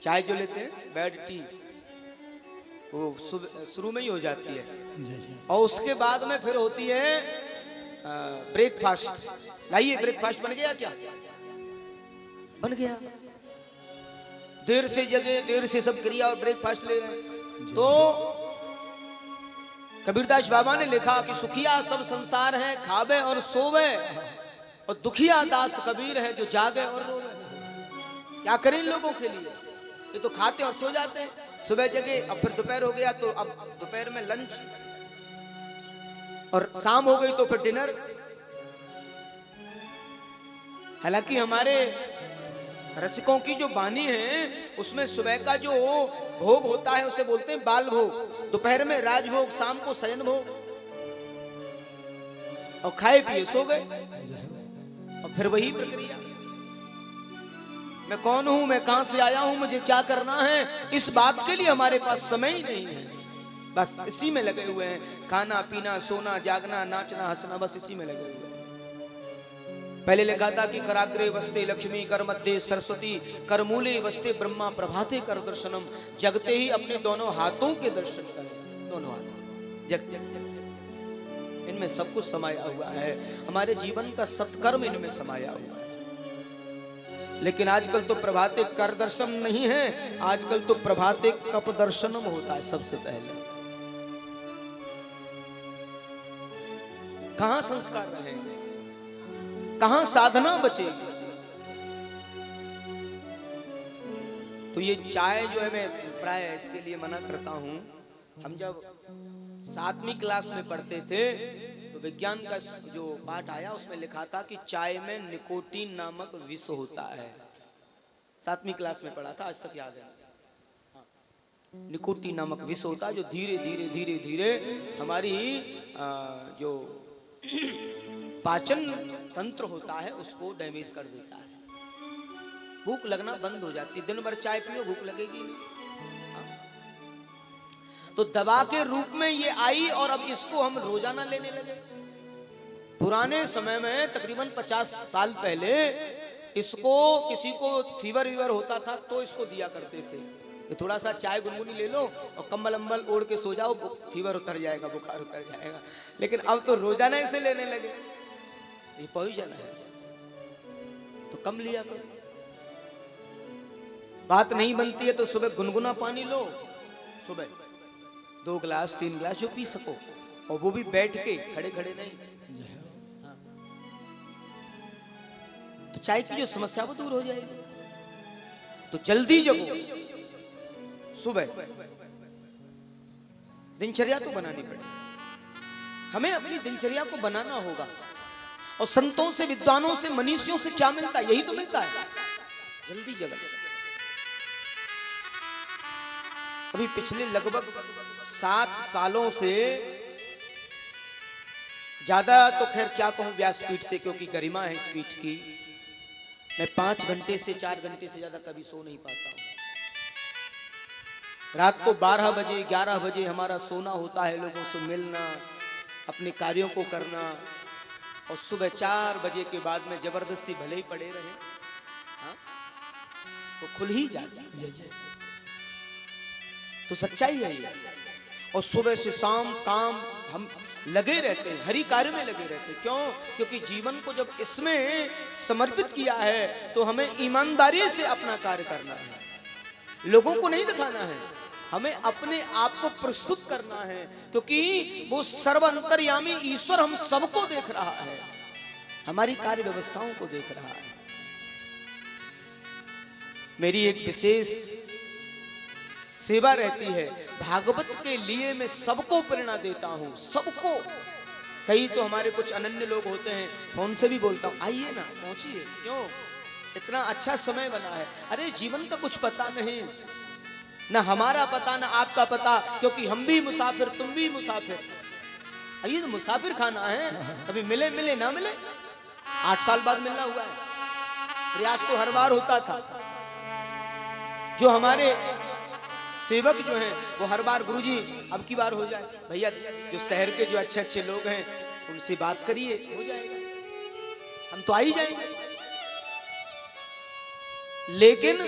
चाय जो लेते हैं, बेड टी, वो शुरू में ही हो जाती है। और उसके बाद में फिर होती है ब्रेकफास्ट। लाइए, ब्रेकफास्ट बन गया क्या? बन गया। देर से जगे, देर से सब क्रिया और ब्रेकफास्ट ले रहे हैं। तो कबीरदास बाबा ने लिखा कि सुखिया सब संसार है, खावे और सोवे, और दुखिया दास कबीर है, जो जागे और रोवे। क्या करें इन लोगों के लिए? ये तो खाते और सो जाते हैं। सुबह जगे, अब फिर दोपहर हो गया तो अब दोपहर में लंच, और शाम हो गई तो फिर डिनर। हालांकि हमारे रसिकों की जो बानी है, उसमें सुबह का जो भोग होता है उसे बोलते हैं बाल भोग, दोपहर में राजभोग, शाम को शयन भोग, और खाए पिए सो गए, और फिर वही प्रक्रिया। मैं कौन हूं, मैं कहां से आया हूं, मुझे क्या करना है, इस बात के लिए हमारे पास समय ही नहीं है। बस इसी में लगे हुए हैं, खाना पीना, सोना, जागना, नाचना, हंसना, बस इसी में लगे हुए हैं। पहले लिखा था कि कराग्रे वस्ते लक्ष्मी, कर मध्य सरस्वती, कर मूले वस्ते ब्रह्मा, प्रभाते कर दर्शनम। जगते ही अपने दोनों हाथों के दर्शन करें। दोनों हाथ जग जग जग, इनमें सब कुछ समाया हुआ है। हमारे जीवन का सत्कर्म इनमें समाया हुआ है। लेकिन आजकल तो प्रभाते कर दर्शन नहीं है, आजकल तो प्रभाते कप दर्शनम होता है सबसे पहले। कहां संस्कार रहेंगे, कहां साधना बचेगी? तो ये चाय जो है, मैं प्राय इसके लिए मना करता हूं। हम जब 7वीं क्लास में पढ़ते थे तो विज्ञान का जो पाठ आया उसमें लिखा था कि चाय में निकोटीन नामक विष होता है। 7वीं क्लास में पढ़ा था, आज तक याद है। निकोटीन नामक विष होता है, जो धीरे धीरे धीरे धीरे हमारी जो पाचन तंत्र होता है उसको डैमेज कर देता है। भूख लगना बंद हो जाती है, दिन भर चाय पियो भूख लगेगी नहीं। तो दवा के रूप में ये आई, और अब इसको हम रोजाना लेने लगे। पुराने समय में तकरीबन 50 साल पहले इसको किसी को फीवर वीवर होता था तो इसको दिया करते थे कि थोड़ा सा चाय गुनगुनी ले लो और कंबल अम्बल ओढ़ के सो जाओ, फीवर उतर जाएगा, बुखार उतर जाएगा। लेकिन अब तो रोजाना इसे लेने लगे। ये पॉइजन है, तो कम लिया करो। बात नहीं बनती है तो सुबह गुनगुना पानी लो, सुबह 2 गिलास 3 गिलास जो पी सको, और वो भी बैठ के, खड़े खड़े नहीं। हाँ। तो चाय की जो समस्या वो दूर हो जाएगी। तो जल्दी जगो, सुबह दिनचर्या तो बनानी पड़ेगी। हमें अपनी दिनचर्या को बनाना होगा। और संतों से, विद्वानों से, मनीषियों से क्या मिलता है? यही तो मिलता है, जल्दी जगो। अभी पिछले लगभग 7 सालों से ज्यादा, तो खैर क्या कहूं व्यासपीठ से, क्योंकि गरिमा है इस पीठ की, मैं 5 घंटे से 4 घंटे से ज्यादा कभी सो नहीं पाता हूं। रात को 12 बजे 11 बजे हमारा सोना होता है, लोगों से मिलना, अपने कार्यों को करना, और सुबह 4 बजे के बाद में जबरदस्ती भले ही पड़े रहे, हाँ, तो खुल ही जाता। तो सच्चाई है ये। और सुबह से शाम काम हम लगे रहते हैं, हरि कार्य में लगे रहते हैं। क्यों? क्योंकि जीवन को जब इसमें समर्पित किया है तो हमें ईमानदारी से अपना कार्य करना है, लोगों को नहीं दिखाना है। हमें अपने आप को प्रस्तुत करना है, क्योंकि वो सर्वअंतर्यामी ईश्वर हम सबको देख रहा है, हमारी कार्य व्यवस्थाओं को देख रहा है। मेरी एक विशेष सेवा रहती है, भागवत के लिए मैं सबको प्रेरणा देता हूं, सबको। कई तो हमारे कुछ अनन्य लोग होते हैं, फोन से भी बोलता हूं आइए ना, पहुंचिए, क्यों इतना अच्छा समय बना है। अरे जीवन का कुछ पता नहीं, ना हमारा पता ना आपका पता, क्योंकि हम भी मुसाफिर, तुम भी मुसाफिर। ये तो मुसाफिर खाना है, कभी मिले मिले ना मिले, 8 साल बाद मिलना हुआ है। प्रयास तो हर बार होता था। जो हमारे सेवक जो हैं वो हर बार गुरुजी अब की बार हो जाए, भैया जो शहर के जो अच्छे अच्छे लोग हैं उनसे बात करिए, हो जाएगा, हम तो आ ही जाएंगे। लेकिन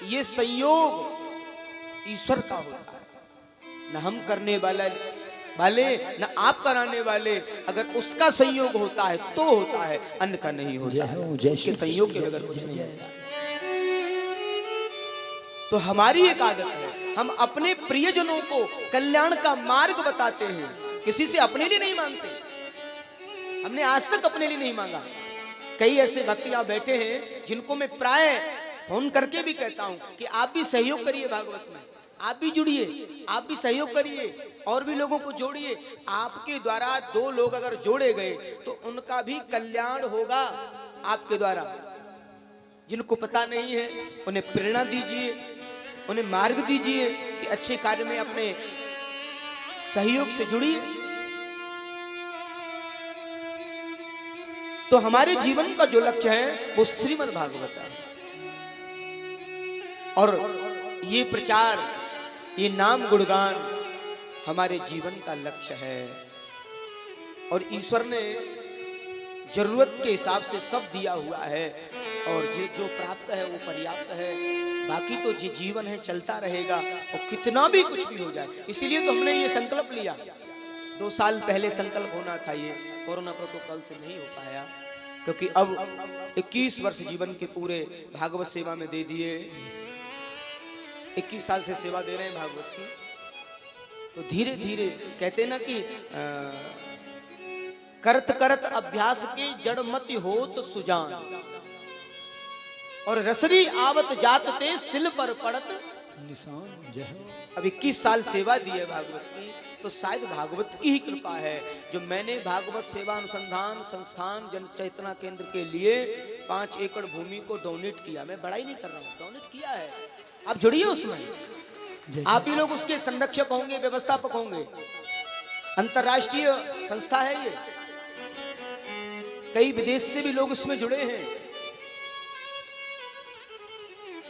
ये संयोग ईश्वर का होता है, न हम करने वाले न आप कराने वाले। अगर उसका संयोग होता है तो होता है, अन्यथा नहीं होता है। उसके संयोग के बगैर कुछ नहीं होता। तो हमारी एक आदत है, हम अपने प्रियजनों को कल्याण का मार्ग बताते हैं, किसी से अपने लिए नहीं मांगते। हमने आज तक अपने लिए नहीं मांगा। कई ऐसे भक्त यहाँ बैठे हैं जिनको मैं प्राय फोन करके भी कहता हूं कि आप भी सहयोग करिए, भागवत में आप भी जुड़िए, आप भी सहयोग करिए, और भी लोगों को जोड़िए। आपके द्वारा 2 लोग अगर जोड़े गए तो उनका भी कल्याण होगा आपके द्वारा। जिनको पता नहीं है उन्हें प्रेरणा दीजिए, उन्हें मार्ग दीजिए कि अच्छे कार्य में अपने सहयोग से जुड़िए। तो हमारे जीवन का जो लक्ष्य है वो श्रीमद् भागवत है, और ये प्रचार, ये नाम गुणगान हमारे जीवन का लक्ष्य है। और ईश्वर ने जरूरत के हिसाब से सब दिया हुआ है, और जो प्राप्त है वो पर्याप्त है। बाकी तो ये जीवन है चलता रहेगा, और कितना भी कुछ भी हो जाए। इसीलिए तो हमने ये संकल्प लिया, 2 साल पहले संकल्प होना था, ये कोरोना प्रोटोकॉल से नहीं हो पाया, क्योंकि अब 21 वर्ष जीवन के पूरे भागवत सेवा में दे दिए। 21 साल से सेवा दे रहे हैं भागवत की। तो धीरे धीरे कहते ना कि करत करत अभ्यास के जड़ मति होत सुजान, और रसरी आवत जात ते सिल पर पड़त निशान। जय अब 21 साल सेवा दी है भागवत की, तो शायद भागवत की ही कृपा है जो मैंने भागवत सेवा अनुसंधान संस्थान जन चेतना केंद्र के लिए 5 एकड़ भूमि को डोनेट किया। मैं बड़ाई नहीं कर रहा हूँ, डोनेट किया है। आप जुड़िए उसमें, आप ही लोग उसके संरक्षक होंगे, व्यवस्थापक होंगे। अंतरराष्ट्रीय संस्था है ये, कई विदेश से भी लोग उसमें जुड़े हैं।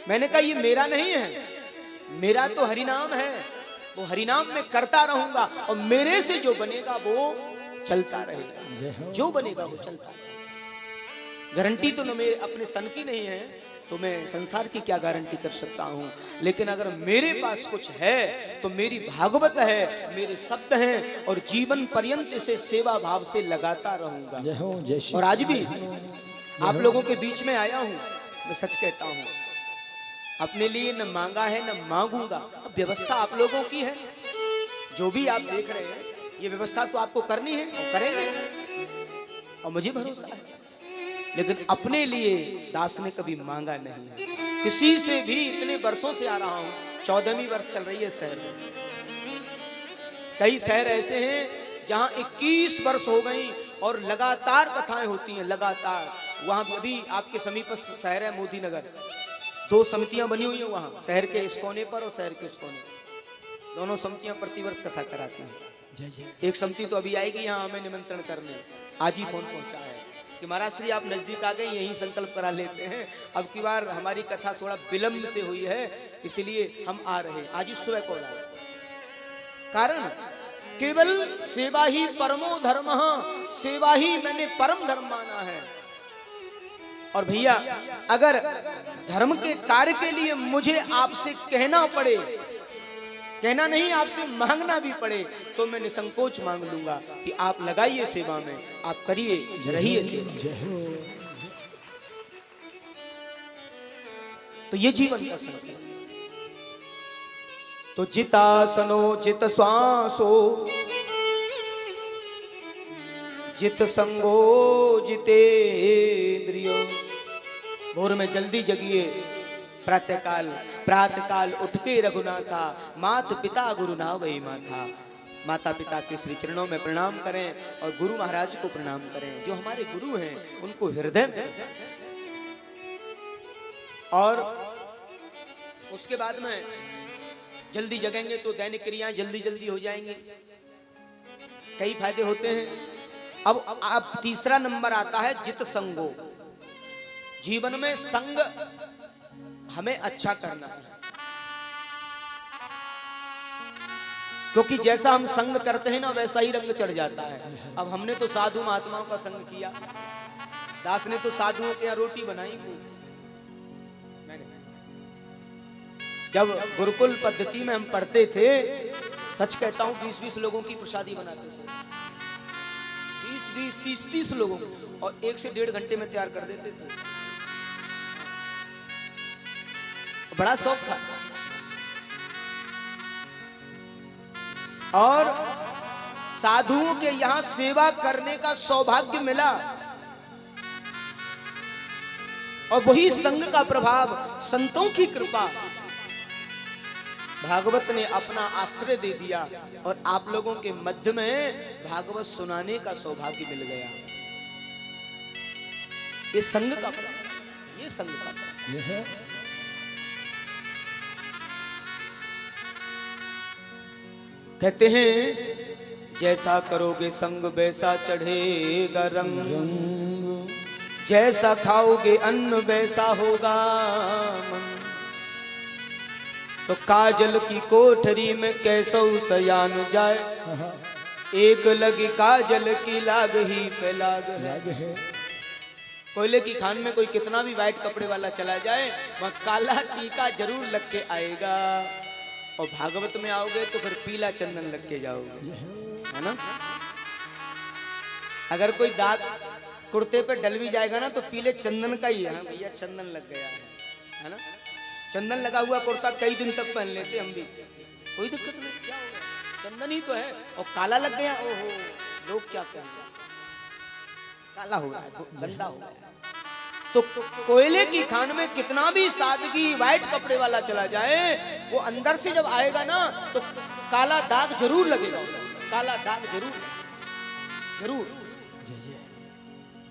मैंने कहा ये मेरा नहीं है, मेरा तो हरिनाम है, वो हरिनाम में करता रहूंगा, और मेरे से जो बनेगा वो चलता रहेगा, जो बनेगा वो चलता रहेगा। गारंटी तो न मेरे अपने तन की नहीं है, तो मैं संसार की क्या गारंटी कर सकता हूं। लेकिन अगर मेरे पास कुछ है तो मेरी भागवत है, मेरे शब्द हैं, और जीवन पर्यंत इसे सेवा भाव से लगाता रहूंगा। और आज भी आप लोगों के बीच में आया हूं, मैं सच कहता हूं, अपने लिए न मांगा है न मांगूंगा। अब व्यवस्था आप लोगों की है, जो भी आप देख रहे हैं ये व्यवस्था तो आपको करनी है और करेंगे, और मुझे भरोसा है। लेकिन अपने लिए दास ने कभी मांगा नहीं है किसी से भी। इतने वर्षों से आ रहा हूं, 14वीं वर्ष चल रही है शहर में। कई शहर ऐसे हैं जहां 21 वर्ष हो गई और लगातार कथाएं होती हैं, लगातार। वहां अभी आपके समीपस्थ शहर है मोदी नगर, 2 समितियां बनी हुई हैं वहां, शहर के इस कोने पर और शहर के उस कोने पर। दोनों समितियां प्रतिवर्ष कथा कराती हैं। एक समिति तो अभी आएगी यहाँ हमें निमंत्रण करने, आज ही फोन पहुंचा है कि महाराज श्री आप नजदीक आ गए, यही संकल्प करा लेते हैं। अब की बार हमारी कथा थोड़ा विलंब से हुई है, इसलिए हम आ रहे हैं। आज ही सुबह कॉल आया। कारण केवल सेवा ही परमो धर्म, सेवा ही मैंने परम धर्म माना है। और भैया अगर धर्म के कार्य के लिए मुझे आपसे कहना पड़े, कहना नहीं आपसे मांगना भी पड़े, तो मैं निसंकोच मांग लूंगा कि आप लगाइए सेवा में, आप करिए, रहिए सेवा। तो ये जीवन का संकल्प। तो जितासनो जित श्वासो जित संगो जितेंद्रियो। भोर में जल्दी जगिए, प्रातःकाल उठ के रघुनाथा, मात पिता गुरु ना वही माथा। माता पिता के श्री चरणों में प्रणाम करें और गुरु महाराज को प्रणाम करें, जो हमारे गुरु हैं उनको हृदय में। और उसके बाद में जल्दी जगेंगे तो दैनिक क्रियाएं जल्दी जल्दी हो जाएंगी, कई फायदे होते हैं। अब तीसरा नंबर आता है जित संगो। जीवन में संग हमें अच्छा करना है, क्योंकि जैसा हम संग करते हैं ना वैसा ही रंग चढ़ जाता है। अब हमने तो साधु महात्माओं का संग किया, दास ने तो साधुओं के यहाँ रोटी बनाई को। जब गुरुकुल पद्धति में हम पढ़ते थे, सच कहता हूं 20-20 लोगों की प्रसादी बनाते थे, 20-20, 30-30 लोगों की, और 1 से 1.5 घंटे में तैयार कर देते थे। बड़ा शौक था। और साधुओं के यहां सेवा करने का सौभाग्य मिला, और वही संग का प्रभाव, संतों की कृपा, भागवत ने अपना आश्रय दे दिया और आप लोगों के मध्य में भागवत सुनाने का सौभाग्य मिल गया। ये संग का प्रभाव, ये संग का प्रभाव। कहते हैं जैसा करोगे संग वैसा चढ़ेगा रंग, जैसा खाओगे अन्न वैसा होगा मन। तो काजल की कोठरी में कैसो सयान जाए, एक लगी काजल की लाग ही पे लाग है। कोयले की खान में कोई कितना भी वाइट कपड़े वाला चला जाए, वह काला टीका जरूर लग के आएगा। और भागवत में आओगे तो फिर पीला चंदन लग के जाओगे, है ना। अगर कोई दाग कुर्ते पे डल भी जाएगा ना तो पीले चंदन का ही है, भैया चंदन लग गया है ना। चंदन लगा हुआ कुर्ता कई दिन तक पहन लेते हम भी, कोई दिक्कत नहीं, क्या हो गया, चंदन ही तो है। और काला लग गया, ओहो लोग क्या कहेंगे, काला हो गया, गंदा हो गया। तो कोयले की खान में कितना भी सादगी वाइट कपड़े वाला चला जाए, वो अंदर से जब आएगा ना तो काला दाग जरूर लगेगा, काला दाग जरूर जरूर।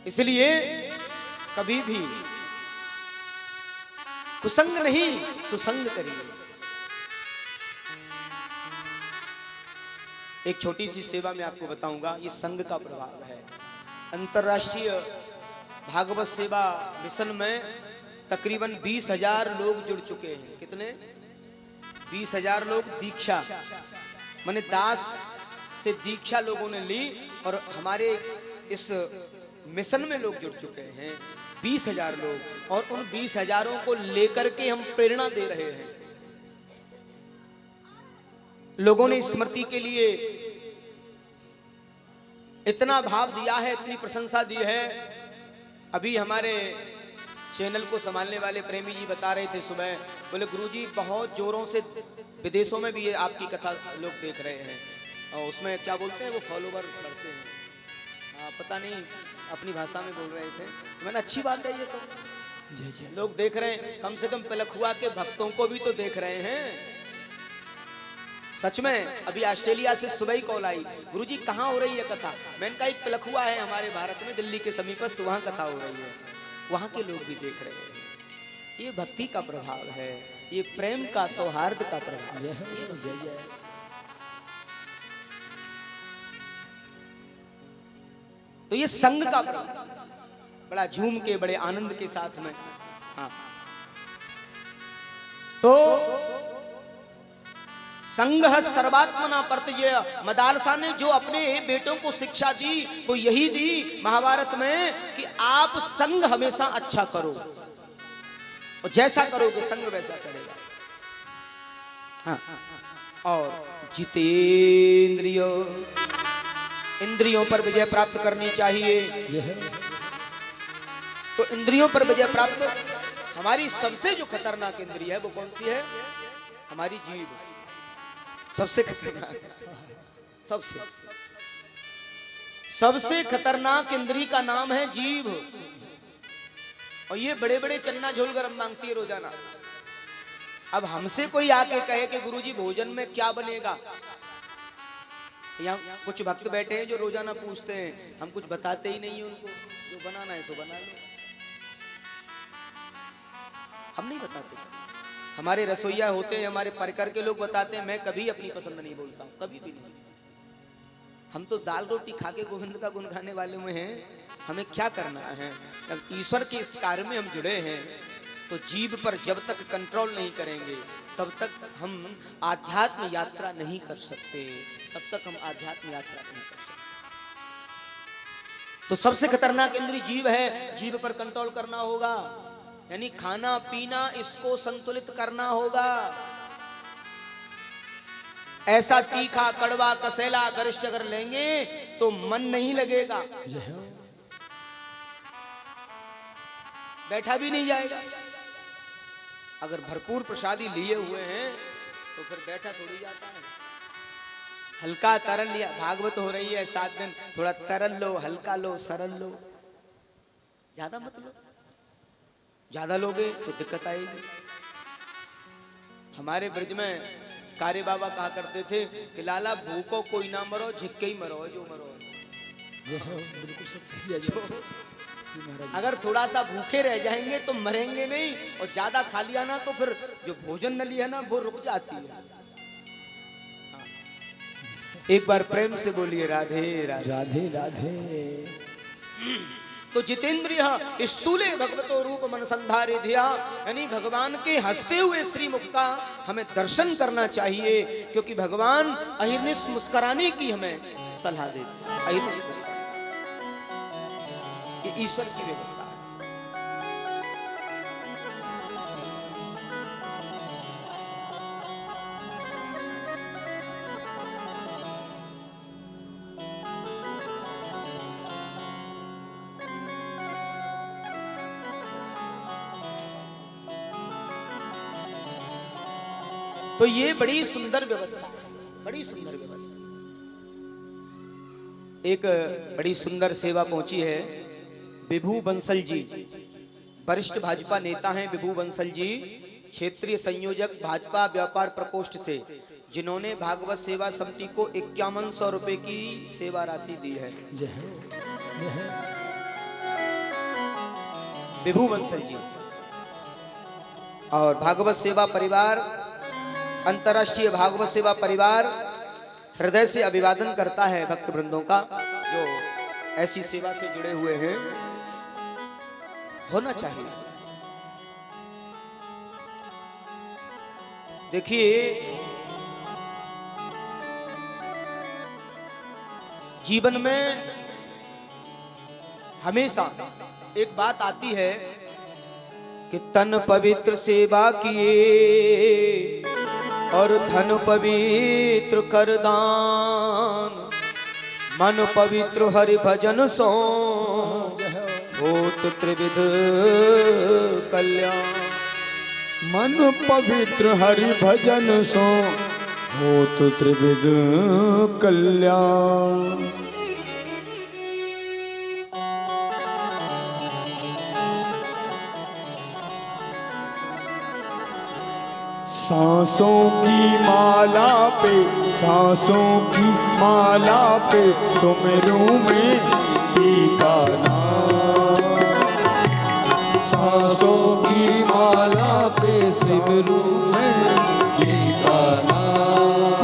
इसलिए कभी भी कुसंग नहीं सुसंग करिए। एक छोटी सी सेवा में आपको बताऊंगा, ये संग का प्रभाव है। अंतरराष्ट्रीय भागवत सेवा मिशन में तकरीबन 20,000 लोग जुड़ चुके हैं। कितने? 20,000 लोग दीक्षा माने दास से दीक्षा लोगों ने ली, और हमारे इस मिशन में लोग जुड़ चुके हैं 20,000 लोग। और उन 20,000 को लेकर के हम प्रेरणा दे रहे हैं। लोगों ने स्मृति के लिए इतना भाव दिया है, इतनी प्रशंसा दी है। अभी हमारे चैनल को संभालने वाले प्रेमी जी बता रहे थे सुबह, बोले गुरुजी बहुत जोरों से विदेशों में भी ये आपकी कथा लोग देख रहे हैं, और उसमें क्या बोलते हैं वो फॉलोवर बढ़ते हैं, पता नहीं अपनी भाषा में बोल रहे थे। मैंने अच्छी बात है, ये तो लोग देख रहे हैं, कम से कम पिलखुआ के भक्तों को भी तो देख रहे हैं। सच में अभी ऑस्ट्रेलिया से सुबह ही कॉल आई, गुरुजी कहाँ हो रही है कथा। मैंने कहा एक पिलखुआ है हमारे भारत में, दिल्ली के समीपस्थ, वहाँ कथा हो रही है, वहाँ के लोग भी देख रहे हैं। ये भक्ति का प्रभाव है, ये प्रेम का, सौहार्द का प्रभाव है। तो ये संग का प्रभाव, बड़ा झूम के, बड़े आनंद के साथ में। हाँ, तो संग सर्वात्मना परतये। मदालसा ने जो अपने बेटों को शिक्षा दी वो यही दी महाभारत में कि आप संग हमेशा अच्छा करो, और जैसा करोगे संग वैसा करेगा। हाँ, और जितेंद्रिय, इंद्रियों पर विजय प्राप्त करनी चाहिए। तो इंद्रियों पर विजय प्राप्त, हमारी सबसे जो खतरनाक इंद्रिय है वो कौन सी है? हमारी जीभ। सबसे खतरनाक, सबसे खतरनाक इंद्री का नाम है जीभ। और ये बड़े बड़े चन्ना झोल गरम मांगती है रोजाना। अब हमसे कोई आके कहे कि गुरुजी भोजन में क्या बनेगा, यहाँ कुछ भक्त बैठे हैं जो रोजाना पूछते हैं, हम कुछ बताते ही नहीं है उनको, जो बनाना है सो बना लो, हम नहीं बताते। हमारे रसोईया होते हैं, हमारे परिकर के लोग बताते हैं, मैं कभी अपनी पसंद नहीं बोलता हूँ, कभी भी नहीं। हम तो दाल रोटी खा के गोविंद का गुण गाने वाले में हैं, हमें क्या करना है। जब ईश्वर के इस कार्य में हम जुड़े हैं तो जीभ पर जब तक कंट्रोल नहीं करेंगे तब तक हम आध्यात्म यात्रा नहीं कर सकते, तब तक हम आध्यात्म यात्रा नहीं कर सकते। तो सबसे खतरनाक इंद्री जीभ है, जीभ पर कंट्रोल करना होगा, यानी खाना पीना इसको संतुलित करना होगा। ऐसा तीखा कड़वा कसेला गरिष्ठ अगर लेंगे तो मन नहीं लगेगा, बैठा भी नहीं जाएगा। अगर भरपूर प्रसादी लिए हुए हैं तो फिर बैठा थोड़ी जाता है। हल्का तरल लिया, भागवत हो रही है 7 दिन, थोड़ा तरल लो, हल्का लो, सरल लो, ज्यादा मत लो। ज्यादा लोगे तो दिक्कत आएगी। हमारे ब्रज में कार्य बाबा कहा करते थे कि लाला भूखो कोई ना मरो, झिक्के ही मरो जो मरो। बिल्कुल। अगर थोड़ा सा भूखे रह जाएंगे तो मरेंगे नहीं, और ज्यादा खा लिया ना तो फिर जो भोजन नली है ना वो रुक जाती है। हाँ। एक बार प्रेम से बोलिए राधे राधे राधे राधे। तो जितेंद्रिय स्थूले भगवतो रूप मन संधारे धिया, यानी भगवान के हंसते हुए श्रीमुख का हमें दर्शन करना चाहिए, क्योंकि भगवान अहिर्निश मुस्कुराने की हमें सलाह देते हैं। अहिर्निश मुस्कुराने ये ईश्वर की व्यवस्था है। तो ये बड़ी सुंदर व्यवस्था है, बड़ी सुंदर व्यवस्था। एक बड़ी सुंदर सेवा पहुंची है। विभू बंसल जी वरिष्ठ भाजपा नेता हैं। विभू बंसल जी क्षेत्रीय संयोजक भाजपा व्यापार प्रकोष्ठ से, जिन्होंने भागवत सेवा समिति को 5100 रुपए की सेवा राशि दी है। विभू बंसल जी और भागवत सेवा परिवार, अंतर्राष्ट्रीय भागवत सेवा परिवार हृदय से अभिवादन करता है भक्त वृंदों का, जो ऐसी सेवा से जुड़े हुए हैं। होना चाहिए। देखिए, जीवन में हमेशा एक बात आती है कि तन पवित्र सेवा किए और धन पवित्र कर दान, मन पवित्र हरि भजन सो होत त्रिविध कल्याण। मन पवित्र हरि भजन सो होत त्रिविध कल्याण। सांसों की माला पे, सांसों की माला पे सुमिरूं में टीका नाम। सांसों की माला पे सिमरूं में टीका नाम।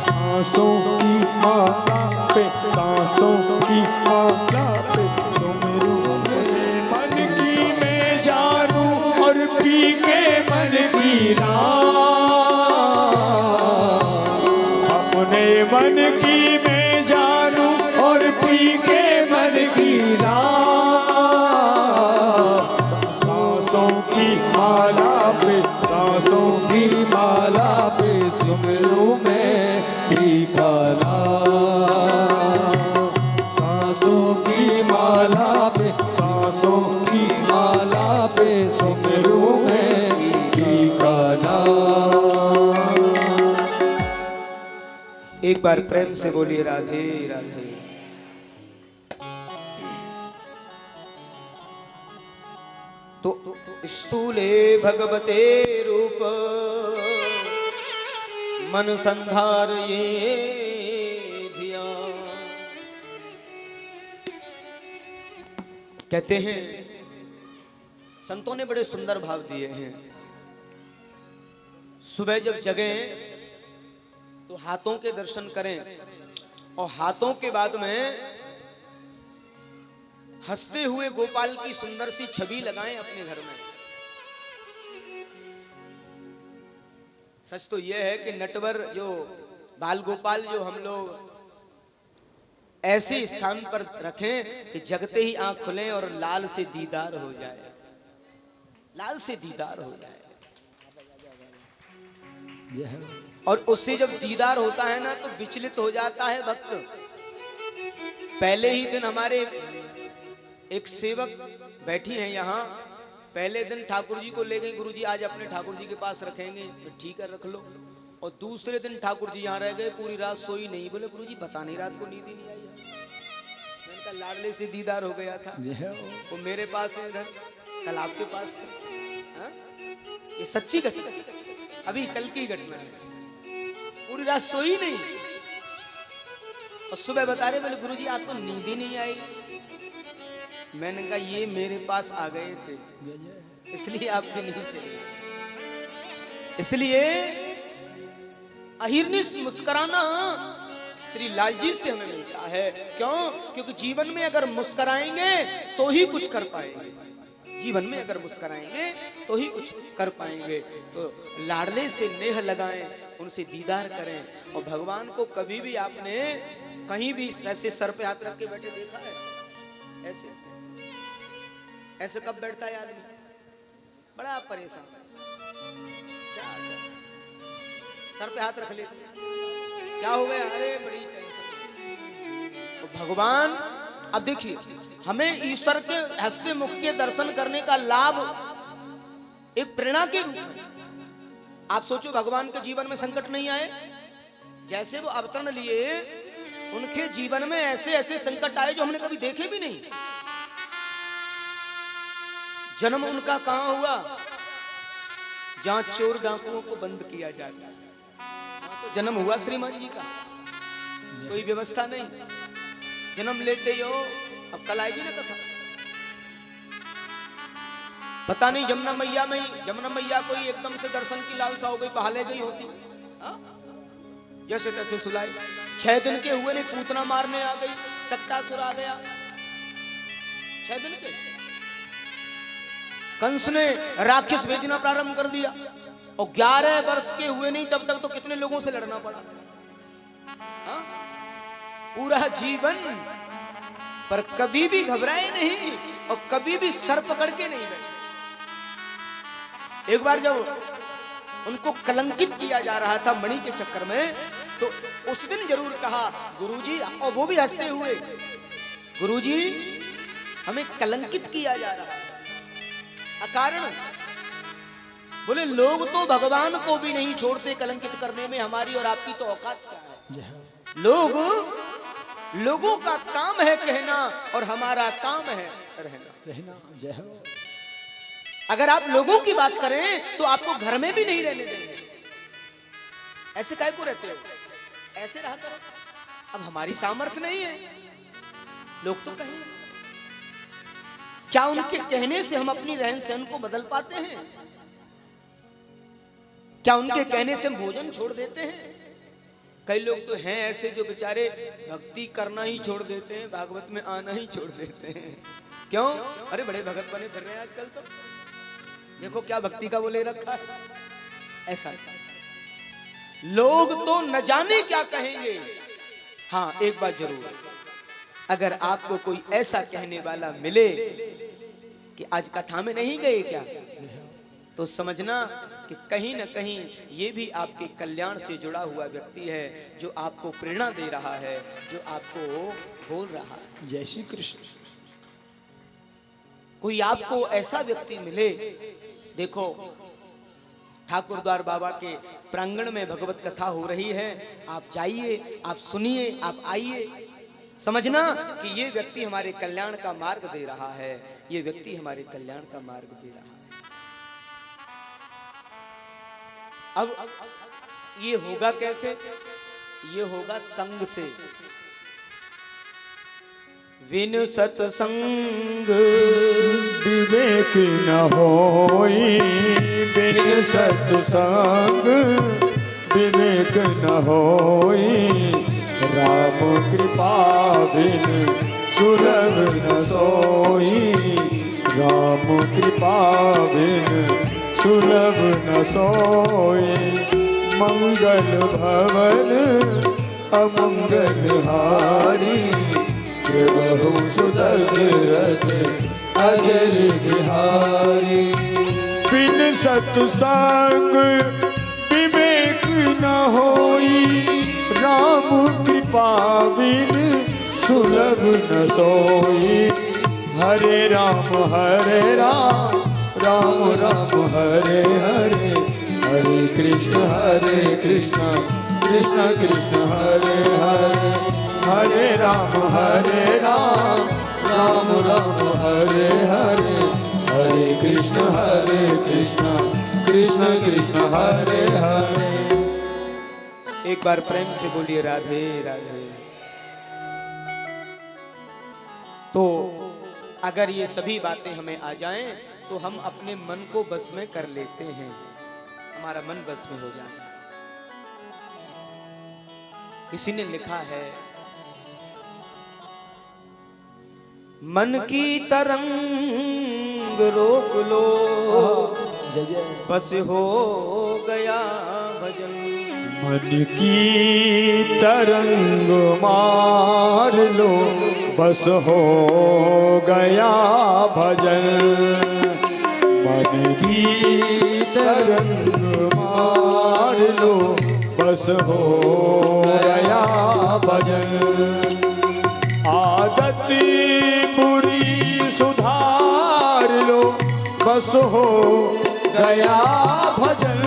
सांसों की माला पे, सांसों की माला पे सुमिरूं में मन की मैं जानूं और पी के मन की राम। अपने मन की मैं जानूं और पी के मन की राम। सांसों की माला पे, सांसों की माला पे सुमिरूं मैं टीका नाम। सांसों की माला पे, सांसों की माला पे सुमिरूं मैं टीका नाम। एक बार प्रेम से बोलिए राधे राधे। तो स्थूले भगवते रूप मन संधार ये ध्यान। कहते हैं संतों ने बड़े सुंदर भाव दिए हैं। सुबह जब जगें तो हाथों के दर्शन करें और हाथों के बाद में हंसते हुए गोपाल की सुंदर सी छवि लगाएं अपने घर में। सच तो यह है कि नटवर जो बाल गोपाल जो हम लोग ऐसे स्थान पर रखें कि जगते ही आंख खुलें और लाल से दीदार हो जाए, लाल से दीदार हो जाए। और उससे जब दीदार होता है ना तो विचलित हो जाता है भक्त। पहले ही दिन हमारे एक सेवक बैठी हैं यहाँ, पहले दिन ठाकुर जी को ले गए, गुरु जी आज अपने ठाकुर जी के पास रखेंगे, तो ठीक है रख लो। और दूसरे दिन ठाकुर जी यहाँ रह गए, पूरी रात सोई नहीं। बोले गुरु जी पता नहीं रात को नींद ही नहीं आई। मैंने कहा लाडले से दीदार हो गया था, वो मेरे पास है इधर, कल आपके पास था। हा? ये सच्ची घटना, अभी कल की घटना है। पूरी रात सोई नहीं और सुबह बता रहे बोले गुरु जी आज तो नींद ही नहीं आई। मैंने कहा ये मेरे पास आ गए थे इसलिए आपकी नींद चली। इसलिए अहिर्निश मुस्कुराना श्री लाल जी से हमें मिलता है। क्यों? क्योंकि जीवन में अगर मुस्कुराएंगे तो ही कुछ कर पाएंगे, जीवन में अगर मुस्कुराएंगे तो ही कुछ कर पाएंगे। तो लाडले से नेह लगाएं, उनसे दीदार करें। और भगवान को कभी भी आपने कहीं भी ऐसे सर पे हाथ रख के बैठे देखा है? ऐसे ऐसे कब बैठता है आदमी? बड़ा परेशान, क्या सर पे हाथ रख ले, क्या हो गया? अरे बड़ी टेंशन। तो भगवान, अब देखिए हमें ईश्वर के हंसते मुख के दर्शन करने का लाभ एक प्रेरणा के रूप में। आप सोचो भगवान के जीवन में संकट नहीं आए, जैसे वो अवतरण लिए उनके जीवन में ऐसे ऐसे संकट आए जो हमने कभी देखे भी नहीं। जन्म उनका कहां हुआ? जहां चोर डाकुओं को बंद किया जाता है, तो जन्म हुआ श्रीमान जी का, कोई व्यवस्था नहीं। जन्म लेते ही हो, अब कल आएगी ना कथा, पता नहीं जमुना मैया में, जमुना मैया को ही एकदम से दर्शन की लालसा हो गई, पहाले गई होती, जैसे तैसे सुलाई। 6 दिन के हुए नहीं, पूतना मारने आ गई, सत्तासुर आ गया 6 दिन के। कंस ने राक्षस भेजना प्रारंभ कर दिया और 11 वर्ष के हुए नहीं तब तक तो कितने लोगों से लड़ना पड़ा। पूरा जीवन पर कभी भी घबराए नहीं और कभी भी सर पकड़ के नहीं बैठे। एक बार जब उनको कलंकित किया जा रहा था मणि के चक्कर में, तो उस दिन जरूर कहा गुरुजी, और वो भी हंसते हुए, गुरुजी हमें कलंकित किया जा रहा है अकारण। बोले लोग तो भगवान को भी नहीं छोड़ते कलंकित करने में, हमारी और आपकी तो औकात क्या है? लोगों का काम है कहना और हमारा काम है रहना। जय हो। अगर आप लोगों की बात करें तो आपको घर में भी नहीं रहने देंगे। ऐसे काहे को रहते हो? ऐसे रहा करो। अब हमारी सामर्थ्य नहीं है, लोग तो कहेंगे। क्या उनके कहने से हम अपनी रहन सहन को बदल पाते हैं? क्या उनके कहने से हम भोजन छोड़ देते हैं? कई लोग तो हैं ऐसे जो बेचारे भक्ति करना ही छोड़ देते हैं, भागवत में आना ही छोड़ देते हैं। क्यों? अरे बड़े भगत बने फिर रहे हैं आजकल, तो देखो क्या भक्ति का वो ले रखा है। ऐसा लोग तो न जाने क्या कहेंगे। हाँ एक बात जरूर, अगर आपको कोई ऐसा कहने वाला मिले कि आज कथा में नहीं गए क्या, तो समझना कि कहीं न कहीं ये भी आपके कल्याण से जुड़ा हुआ व्यक्ति है, जो आपको प्रेरणा दे रहा है, जो आपको बोल रहा है। जय श्री कृष्ण। कोई आपको ऐसा व्यक्ति मिले, देखो ठाकुर द्वार बाबा के प्रांगण में भगवत कथा हो रही है। आप जाइए, आप सुनिए, आप आइए। समझना कि ये व्यक्ति हमारे कल्याण का मार्ग दे रहा है, ये व्यक्ति हमारे कल्याण का मार्ग दे रहा है। अब ये होगा कैसे? ये होगा संग से। विन सत्संग विवेक न होई, बिन सत्संग विवेक न होई, राम कृपा बिन सुलभ न सोई, राम कृपा बिन सुलभ न सोई। मंगल भवन अमंगल हारी, प्रभु सुदशरथ अजर बिहारी। बिन सत्संग विवेक न होई, राम कृपा बिन सुलभ न सोई। हरे राम राम राम हरे हरे, हरे कृष्ण कृष्ण कृष्ण हरे हरे। हरे राम राम राम हरे हरे, हरे कृष्ण कृष्ण कृष्ण हरे हरे। एक बार प्रेम से बोलिए राधे राधे। तो अगर ये सभी बातें हमें आ जाएं तो हम अपने मन को बस में कर लेते हैं, हमारा मन बस में हो जाता है। किसी ने लिखा है, मन की तरंग रोक लो, बस हो गया भजन। मन की तरंग मार लो, बस हो गया भजन। मन की तरंग मार लो, बस हो गया भजन। आदत बुरी सुधार लो, बस हो गया भजन।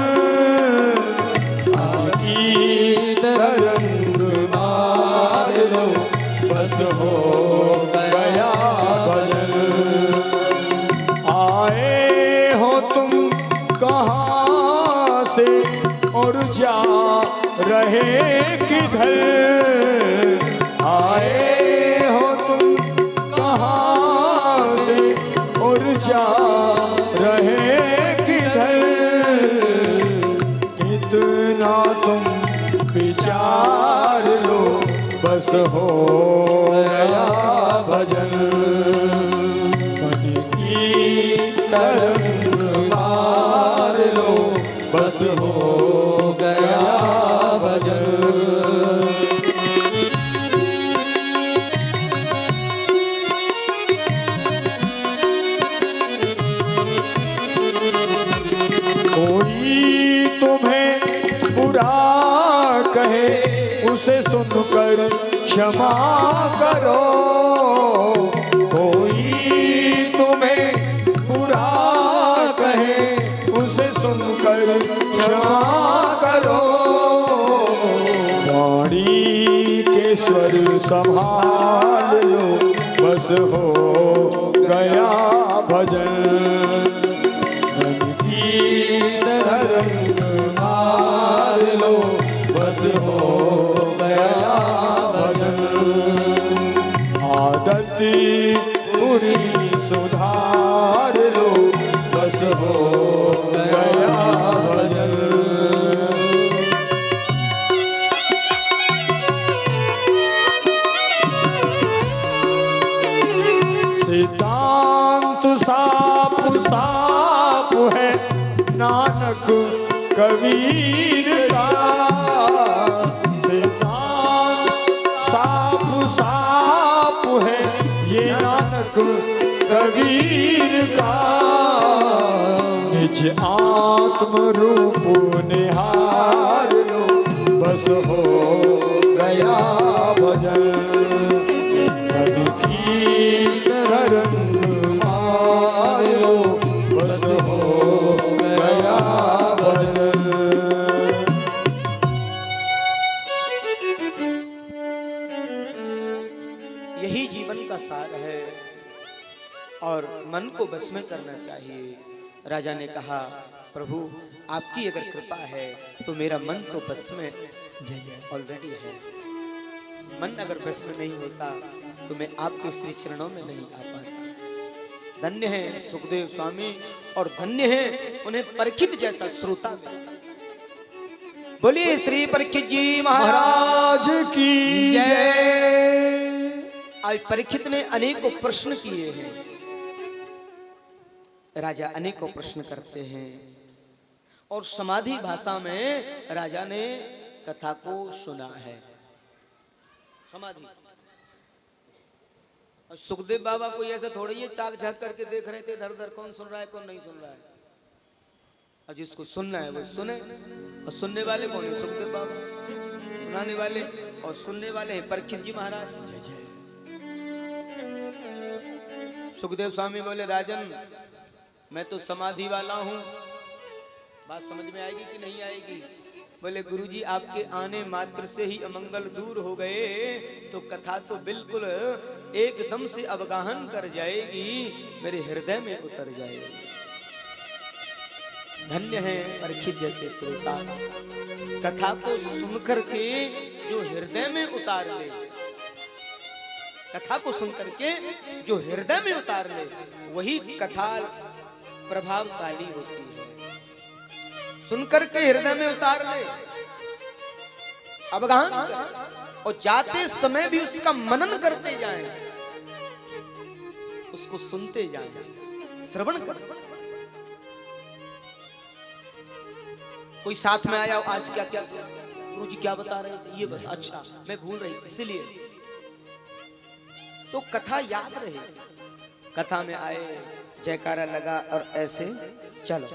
की तरंग मार लो, बस हो गया भजन। आए हो तुम कहाँ से और जा रहे किधर? आए हो तुम कहाँ से और जा रहे किधर? इतना तुम विचार लो, बस हो गया भजन। मन की तरंग मार लो, बस हो गया भजन। कोई तुम्हें बुरा कहे, उसे सुनकर क्षमा करो। कोई तुम्हें बुरा कहे, उसे सुनकर क्षमा करो। वाणी के स्वर संभाल लो, बस हो गया भजन। मन की तरंग मार लो, बस हो गया भजन। आदत बुरी सुधार लो, बस हो गया भजन। सिद्धांत साफ साफ है नानक कबीर का। सिद्धांत साफ साफ है ये नानक कबीर का। निज आत्म रूप निहार लो, बस हो गया भजन। मन की तरंग मार लो, बस हो गया भजन। बस में करना चाहिए। राजा ने कहा, प्रभु आपकी अगर कृपा है तो मेरा मन तो बस में ऑलरेडी है। मन अगर बस में नहीं होता तो मैं आपके श्री चरणों में नहीं आ पाता। धन्य है सुखदेव स्वामी और धन्य है उन्हें परीक्षित जैसा श्रोता। बोलिए श्री परीक्षित जी महाराज की जय। आज परीक्षित ने अनेकों प्रश्न किए हैं। राजा अनेकों प्रश्न करते हैं और समाधि भाषा में राजा ने कथा को सुना है। समाधि। और सुखदेव बाबा कोई ऐसा थोड़ी है ताक झाक करके देख रहे थे इधर उधर कौन सुन रहा है कौन नहीं सुन रहा है। और जिसको सुनना है वो सुने। और सुनने वाले कौन है? सुखदेव बाबा। सुनाने वाले और सुनने वाले हैं परीक्षित जी महाराज। सुखदेव स्वामी बोले, राजन मैं तो समाधि वाला हूं, बात समझ में आएगी कि नहीं आएगी? बोले, गुरुजी आपके आने मात्र से ही अमंगल दूर हो गए तो कथा तो बिल्कुल एकदम से अवगाहन कर जाएगी, मेरे हृदय में उतर जाएगी। धन्य है परीक्षित जैसे श्रोता, कथा को सुनकर के जो हृदय में उतार ले, कथा को सुनकर के जो हृदय में उतार ले वही कथा प्रभावशाली होती है। सुनकर के हृदय में उतार ले, अवगाहन और जाते समय भी उसका मनन करते जाएं, उसको सुनते जाएं, श्रवण कर। कोई साथ में आया, आज क्या क्या गुरुजी क्या बता रहे थे, ये बता, अच्छा मैं भूल रही इसीलिए। तो कथा याद रहे, कथा में आए, जयकारा लगा और ऐसे चलो।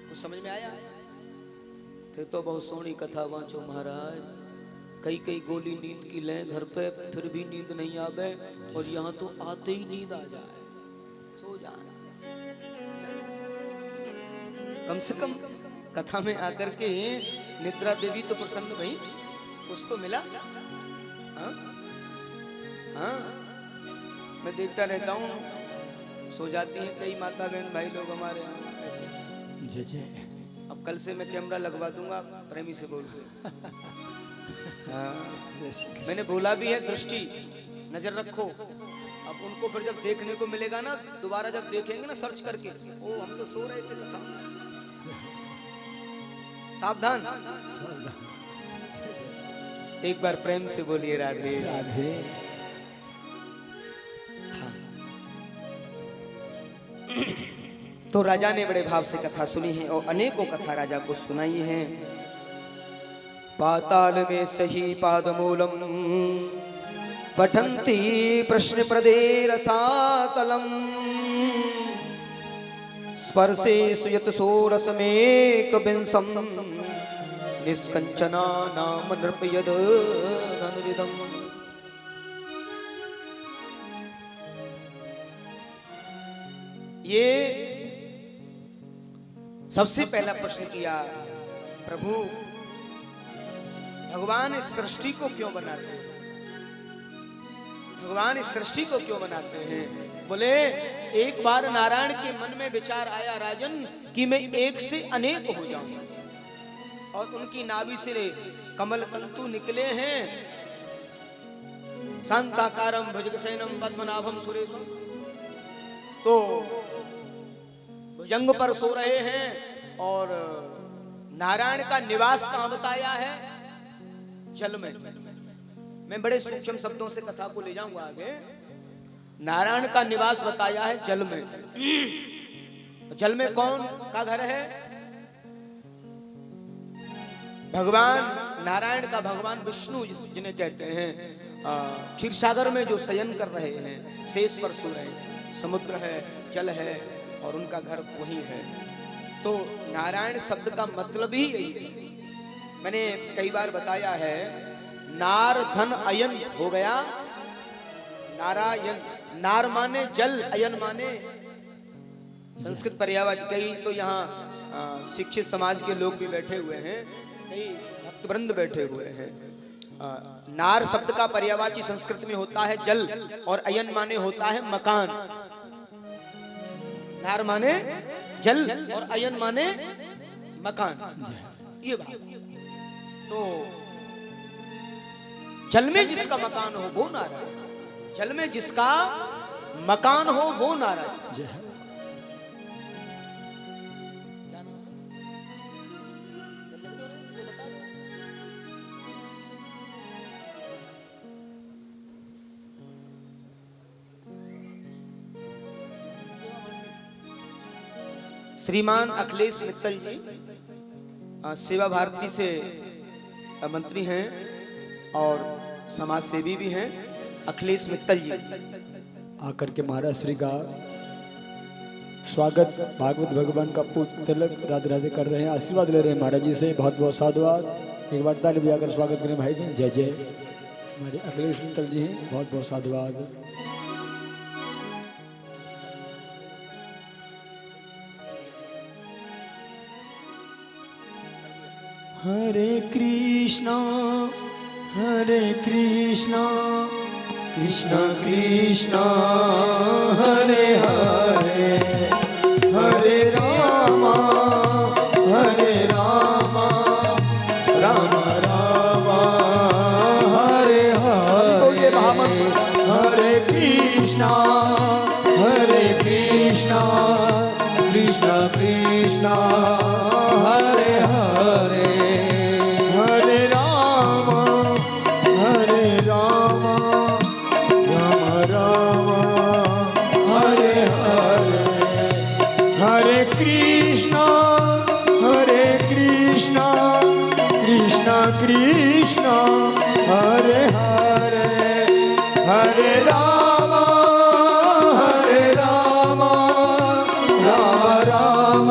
कुछ समझ में आया? तो बहुत सोहनी कथा वाचो महाराज, कई कई गोली नींद की लें घर पे फिर भी नींद नहीं आवे, और यहाँ तो आते ही नींद आ जाए, सो जाए। कम से कम कथा में आकर के निद्रा देवी तो प्रसन्न भई, कुछ तो मिला। हाँ हाँ, मैं देखता रहता हूँ, सो जाती हैं कई माता बहन भाई लोग हमारे यहाँ ऐसे। जय जय। अब कल से मैं कैमरा लगवा दूंगा, प्रेमी से बोल के। हाँ, मैंने बोला भी है, दृष्टि नजर रखो। अब उनको फिर जब देखने को मिलेगा ना, दोबारा जब देखेंगे ना सर्च करके, ओ हम तो सो रहे थे कथा। सावधान। एक बार प्रेम से बोलिए राधे राधे। तो राजा ने बड़े भाव से कथा सुनी है और अनेकों कथा राजा को सुनाई है। पाताल में सही पादमूलम पठन्ति प्रश्न प्रदे रसातलम स्पर्शे सुयत सोरसमेक विंसम निष्कंचना नाम नृपयद धनुरिदम। ये सबसे पहला प्रश्न किया, प्रभु भगवान इस सृष्टि को क्यों बनाते हैं? भगवान इस सृष्टि को क्यों बनाते हैं? बोले, एक बार नारायण के मन में विचार आया राजन कि मैं एक से अनेक हो जाऊं, और उनकी नाभि से कमल तंतु निकले हैं, शांताकारम भुजगशयनम पद्मनाभम सुरेशम, तो भुजंग पर सो रहे हैं। और नारायण का निवास कहां बताया है? जल में। मैं बड़े सूक्ष्म शब्दों से कथा को ले जाऊंगा आगे। नारायण का निवास बताया है जल में। जल में कौन का घर है? भगवान नारायण का, भगवान विष्णु जिन्हें कहते हैं, क्षीरसागर में जो शयन कर रहे हैं, शेष पर सो रहे हैं, समुद्र है, जल है, और उनका घर वही है। तो नारायण शब्द का मतलब ही यही है। मैंने कई बार बताया है, नार धन अयन हो गया नारायण। नार माने जल, अयन माने संस्कृत पर्यायवाची। कई तो यहाँ शिक्षित समाज के लोग भी बैठे हुए हैं, कई भक्तवृंद बैठे हुए हैं। नार शब्द का पर्यायवाची संस्कृत में होता है जल, और अयन माने होता है मकान। नार माने जल और अयन माने मकान। ये बात तो जल में जिसका मकान हो वो नारायण, जल में जिसका मकान हो वो नारायण। जय हो। श्रीमान अखिलेश मित्तल जी सेवा भारती से मंत्री हैं और समाज सेवी भी हैं। अखिलेश मित्तल जी आकर के महाराज श्री का स्वागत भागवत भगवान का पूज तिलक राधे राधे कर रहे हैं, आशीर्वाद ले रहे हैं महाराज जी से। बहुत बहुत साधुवाद। एक बार ताली बजाकर स्वागत करें भाई बहन। जय जय हमारे अखिलेश मित्तल जी हैं। बहुत बहुत साधुवाद। हरे कृष्णा कृष्णा कृष्णा हरे हरे, हरे रामा राम राम हरे हरे, हरे कृष्णा कृष्णा कृष्णा हरे हरे, हरे राम राम राम हरे हरे, हरे कृष्णा कृष्णा कृष्णा हरे हरे, हरे राम राम राम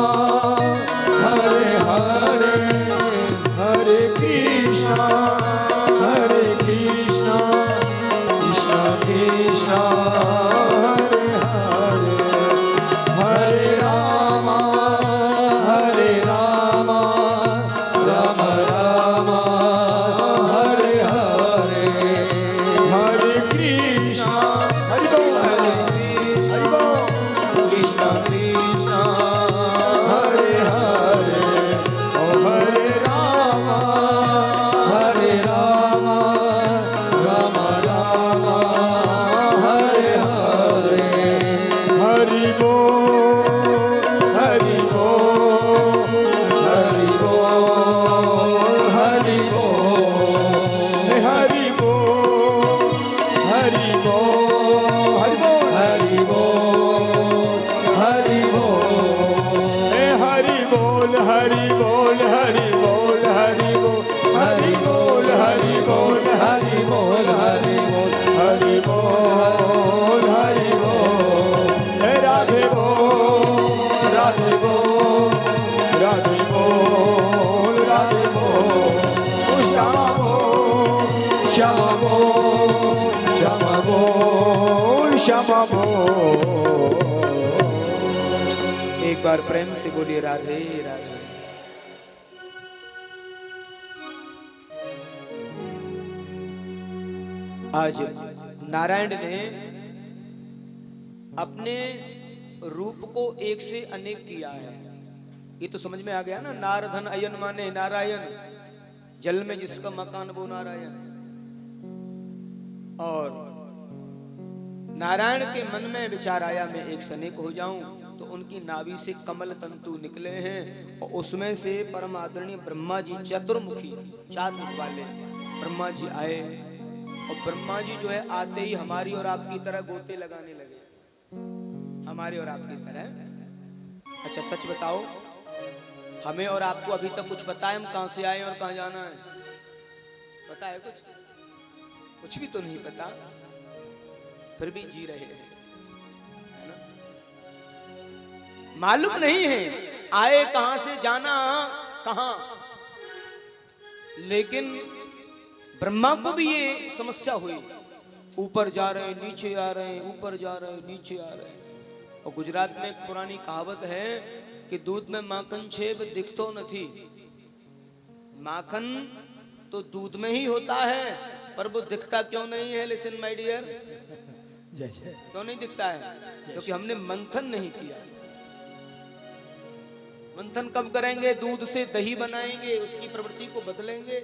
हरे हरे, हरे कृष्णा कृष्णा कृष्णा हरे हरे, हरे राम राम राम हरे हरे, हरे कृष्णा हरि बोल कृष्णा कृष्णा हरे हरे, ओ हरे राम राम राम हरे हरे, हरि बोल हरि बोल हरि बोल हरि बोल हरि बोल हरि बोल हरि बोल हरि बोल हरि बोल हरि बोल हरि बोल हरि बोल हरि बोल हरि बोल हरि बोल हरि बोल हरि बोल हरि बोल, राधे बोल राधे बोल राधे बोल राधे बोल, श्यामा बोल श्यामा बोल श्यामा बोल श्यामा बोल। एक बार प्रेम से बोलिए राधे राधे। आज नारायण ने अपने रूप को एक से अनेक किया है। ये तो समझ में आ गया ना, नारधन अयन माने नारायण, जल में जिसका मकान वो नारायण। और नारायण के मन में विचार आया मैं एक से अनेक हो जाऊं, तो उनकी नाभि से कमल तंतु निकले हैं और उसमें से परम आदरणीय ब्रह्मा जी चतुर्मुखी 4 मुख वाले ब्रह्मा जी आए। और ब्रह्मा जी जो है आते ही हमारी और आपकी तरह गोते लगाने लगे, हमारी और आपकी तरह। अच्छा सच बताओ, हमें और आपको अभी तक कुछ पता है हम कहां से आए और कहां जाना है? पता है कुछ? कुछ भी तो नहीं पता, फिर भी जी रहे हैं, है ना? मालूम नहीं है आए कहां से, जाना कहां। लेकिन ब्रह्मा को भी ये समस्या हुई, ऊपर जा रहे हैं नीचे आ रहे हैं, ऊपर जा रहे हैं नीचे आ रहे हैं। और गुजरात में एक पुरानी कहावत है कि दूध में माखन छेब दिखतो नहीं। माखन तो दूध में ही होता है, पर वो दिखता क्यों नहीं है? लिसन माय डियर, क्यों नहीं दिखता है? क्योंकि हमने मंथन नहीं किया। मंथन कब करेंगे? दूध से दही बनाएंगे, उसकी प्रवृत्ति को बदलेंगे,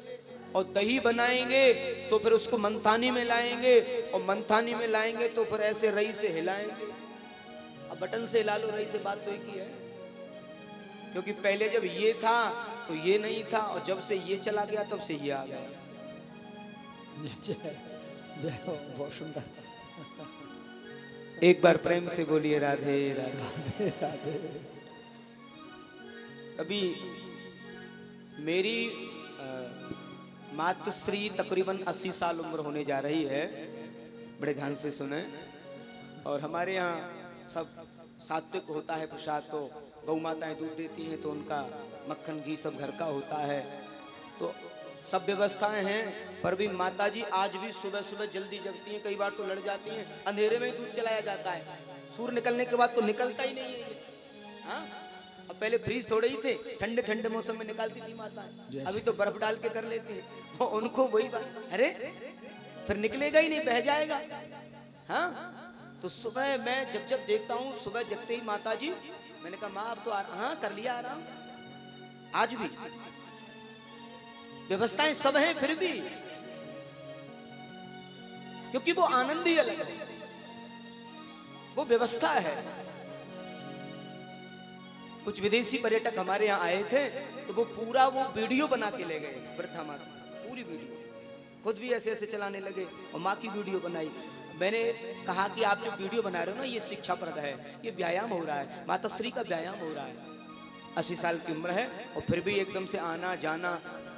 और दही बनाएंगे तो फिर उसको मंथानी में लाएंगे, और मंथानी में लाएंगे तो फिर ऐसे रई से हिलाएंगे। अब बटन से हिला लो, रई से, बात तो एक ही है। क्योंकक्योंकि पहले जब ये था तो ये नहीं था, और जब से ये चला गया तब से ये आ गया। जय हो, बहुत सुंदर। एक बार प्रेम से बोलिए राधे राधे। राधे। अभी मेरी मातृश्री तकरीबन 80 साल उम्र होने जा रही है, बड़े ध्यान से सुने। और हमारे यहाँ सब सात्विक होता है प्रसाद, तो गौ माताएं दूध देती हैं तो उनका मक्खन घी सब घर का होता है, तो सब व्यवस्थाएं हैं। पर भी माताजी आज भी सुबह सुबह जल्दी जगती हैं, कई बार तो लड़ जाती हैं, अंधेरे में ही दूध चलाया जाता है, सूर्य निकलने के बाद तो निकलता ही नहीं है। हाँ, अब पहले फ्रीज थोड़े ही थे, ठंडे ठंडे मौसम में निकालती थी माताएं, अभी तो बर्फ डाल के कर लेती है। उनको वही बात, अरे फिर निकलेगा ही नहीं, बह जाएगा। हाँ, तो सुबह मैं जब जब देखता हूँ सुबह जगते ही माताजी, मैंने कहा माँ अब तो हाँ कर लिया आराम। आज भी व्यवस्थाएं सब हैं, फिर भी क्योंकि वो आनंद ही अलग है, वो व्यवस्था है। कुछ विदेशी पर्यटक हमारे यहाँ आए थे, तो वो पूरा वो वीडियो बना के ले गए, वृद्धा माँ की पूरी वीडियो, खुद भी ऐसे ऐसे चलाने लगे और माँ की वीडियो बनाई। मैंने कहा कि आप जो वीडियो बना रहे हो ना, ये शिक्षाप्रद है, ये व्यायाम हो रहा है, माताश्री का व्यायाम हो रहा है। 80 साल की उम्र है और फिर भी एकदम से आना जाना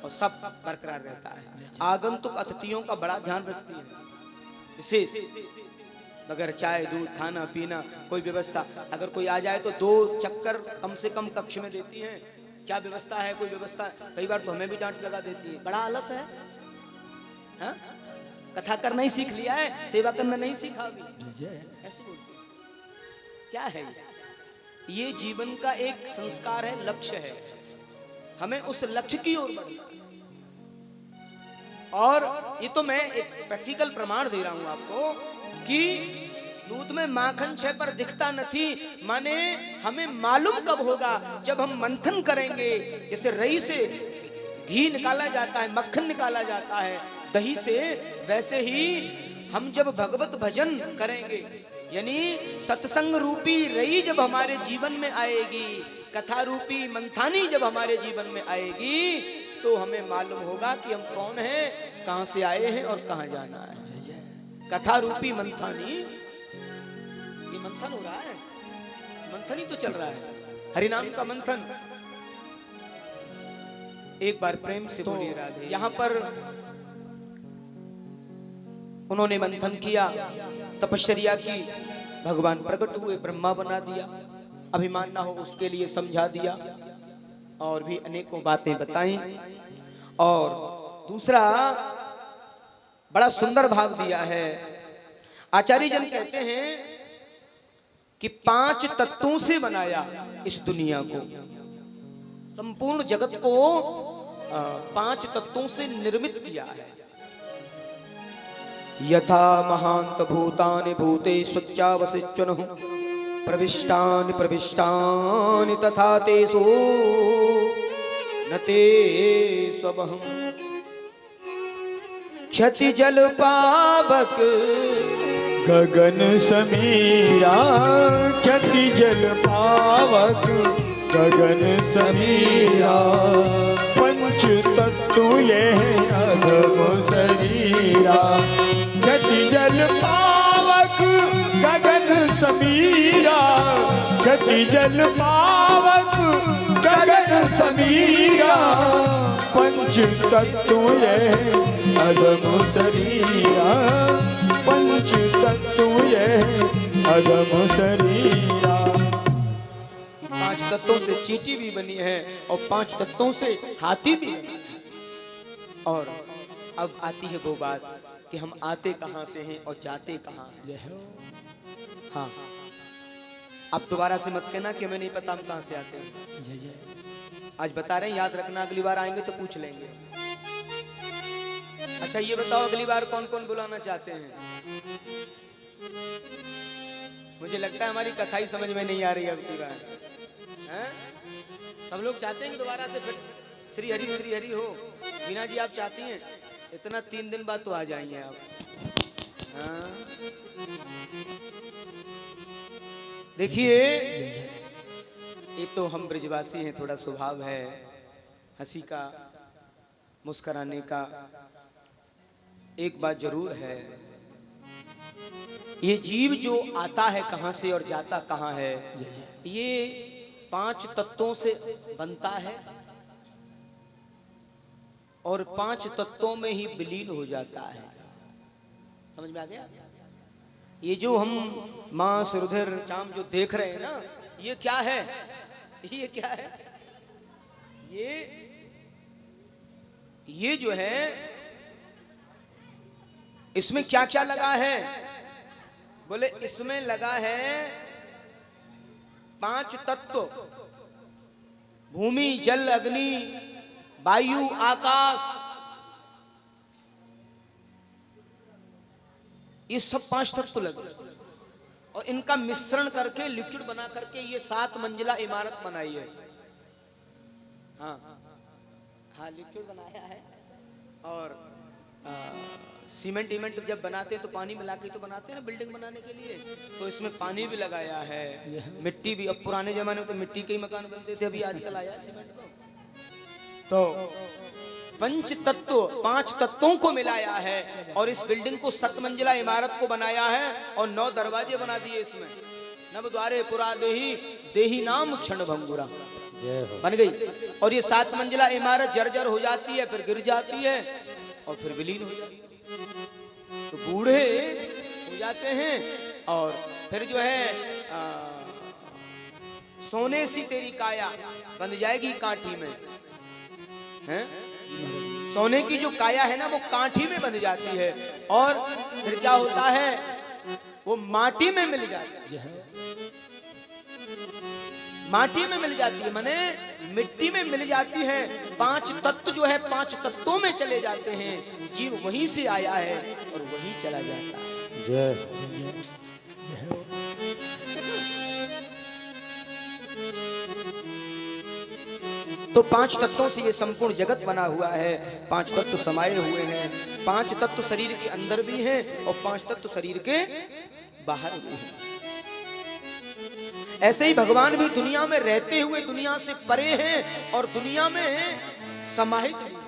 और सब बरकरार रहता है। आगंतुक अतिथियों का बड़ा ध्यान रखती है, विशेष अगर चाय दूध खाना पीना कोई व्यवस्था, अगर कोई आ जाए तो 2 चक्कर कम से कम कक्ष में देती हैं। क्या व्यवस्था है, कोई व्यवस्था, कई बार तो हमें भी डांट लगा देती है, बड़ा आलस है। हाँ? कथा करना ही सीख लिया है, सेवा करना नहीं सीखा अभी, ऐसे बोलती है। क्या है ये जीवन का एक संस्कार है, लक्ष्य है, हमें उस लक्ष्य की ओर बढ़ना। और ये तो मैं एक प्रैक्टिकल प्रमाण दे रहा हूं आपको कि दूध में माखन छह पर दिखता नहीं, माने हमें मालूम कब होगा, जब हम मंथन करेंगे। जैसे रई से घी निकाला जाता है, मक्खन निकाला जाता है दही से, वैसे ही हम जब भगवत भजन करेंगे, यानी सत्संग रूपी रई जब हमारे जीवन में आएगी, कथा रूपी मंथानी जब हमारे जीवन में आएगी, तो हमें मालूम होगा कि हम कौन हैं, कहां से आए हैं और कहां जाना है। कथा रूपी मंथानी, ये मंथन हो रहा है, मंथन ही तो चल रहा है, हरिनाम का मंथन। एक बार प्रेम से बोलिए राधे। यहां पर उन्होंने मंथन किया, तपश्चर्या की, भगवान प्रकट हुए, ब्रह्मा बना दिया, अभिमान ना हो उसके लिए समझा दिया, और भी अनेकों बातें बताई। और दूसरा बड़ा सुंदर भाव दिया है। आचार्य जन कहते हैं कि 5 तत्वों से बनाया इस दुनिया को, संपूर्ण जगत को 5 तत्वों से निर्मित किया है। यथा महांत भूतानि भूतेष्वच्चावसिच्चनुः प्रविष्टानि प्रविष्टानि तथा तेषु न ते स्वभहम्। क्षति जल पावक गगन समीरा, क्षति जल पावक गगन समीरा, पंच तत्व ये अधम शरीरा। क्षति जल पावक गगन समीरा, क्षति जल पावक गगन समीरा, पंच तत्व ये अधम शरीरा, पंच तत्व ये अधम शरीरा। 5 तत्वों से चींटी भी बनी है और 5 तत्वों से हाथी भी बनी है। और अब आती है वो बात कि हम आते कहां से हैं और जाते कहां हैं। हाँ, अब दोबारा से मत कहना कि हमें नहीं पता हम कहां से आते हैं। जय जय। आज बता रहे हैं, याद रखना, अगली बार आएंगे तो पूछ लेंगे। अच्छा ये बताओ अगली बार कौन कौन बुलाना चाहते हैं? मुझे लगता है हमारी कथा ही समझ में नहीं आ रही अब की बार। सब लोग चाहते हैं कि दोबारा से फिर श्री हरि हो। मीना जी आप चाहती हैं इतना 3 दिन बाद तो आ जाएंगे आप। हाँ। देखिए ये तो हम ब्रजवासी हैं, थोड़ा स्वभाव है हंसी का, मुस्कुराने का। एक बात जरूर है, ये जीव जो आता है कहां से और जाता कहां है, ये 5 तत्वों से बनता है और 5 तत्वों में ही विलीन हो जाता है। समझ में आ गया? ये जो हम मां सुरधर चाम जो देख रहे हैं ना, ये क्या है? ये क्या है? ये जो है इसमें क्या क्या लगा है? बोले इसमें लगा है 5 तत्व, भूमि जल अग्नि वायु आकाश, ये सब 5 तत्व लगे और इनका मिश्रण करके लिक्विड बना करके ये 7 मंजिला इमारत बनाई है। हाँ हाँ लिक्विड बनाया है। और सीमेंट जब बनाते हैं तो पानी मिला के तो बनाते हैं ना बिल्डिंग बनाने के लिए, तो इसमें पानी भी लगाया है, मिट्टी भी। अब पुराने जमाने में तो मिट्टी के ही मकान बनते थे, अभी आजकल आया है सीमेंट। तो 5 तत्वों को मिलाया है और इस बिल्डिंग को 7 मंजिला इमारत को बनाया है और 9 दरवाजे बना दिए इसमें। नव द्वारे पुरा देही नाम क्षण भंगुरा बन गई। और ये 7 मंजिला इमारत जर्जर हो जाती है, फिर गिर जाती है और फिर विलीन हो जाती है। तो बूढ़े हो जाते हैं और फिर जो है सोने सी तेरी काया बन जाएगी काठी में, हैं? सोने की जो काया है ना वो काठी में बन जाती है और फिर क्या होता है, वो माटी में मिल जाती है। माटी में मिल जाती है माने मिट्टी में मिल जाती है। 5 तत्व जो है 5 तत्वों में चले जाते हैं। जीव वहीं से आया है और वहीं चला जाता है। तो 5 तत्वों से ये संपूर्ण जगत बना हुआ है। 5 तत्व समाये हुए हैं। 5 तत्व शरीर के अंदर भी हैं और 5 तत्व शरीर के बाहर भी हैं। ऐसे ही भगवान भी दुनिया में रहते हुए दुनिया से परे हैं और दुनिया में समाहित हैं।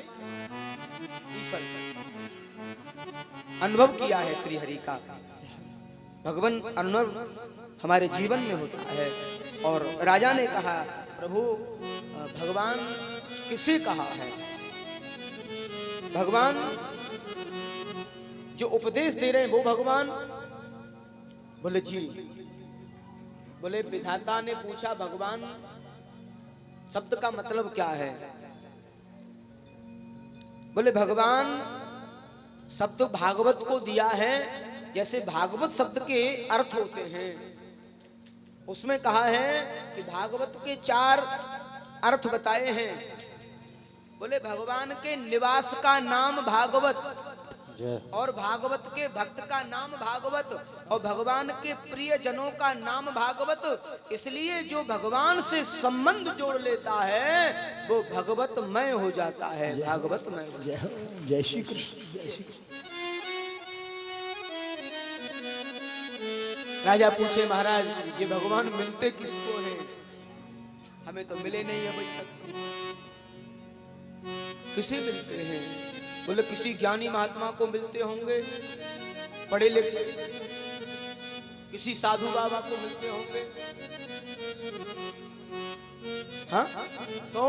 अनुभव किया है श्री हरि का। भगवान अनुभव हमारे जीवन में होता है। और राजा ने कहा प्रभु भगवान किसे कहा है? भगवान जो उपदेश दे रहे हैं वो भगवान? बोले जी। बोले विधाता ने पूछा भगवान शब्द का मतलब क्या है? बोले भगवान शब्द भागवत को दिया है, जैसे भागवत शब्द के अर्थ होते हैं उसमें कहा है कि भागवत के 4 अर्थ बताए हैं। बोले भगवान के निवास का नाम भागवत और भागवत के भक्त का नाम भागवत और भगवान के प्रिय जनों का नाम भागवत। इसलिए जो भगवान से संबंध जोड़ लेता है वो भगवतमय हो जाता है, भागवतमय। जय श्री कृष्ण, जय श्री कृष्ण। राजा पूछे महाराज ये भगवान मिलते किसको हैं? हमें तो मिले नहीं अभी तक। किसे मिलते हैं? बोले किसी ज्ञानी महात्मा को मिलते होंगे, पढ़े लिखे, किसी साधु बाबा को मिलते होंगे। हाँ तो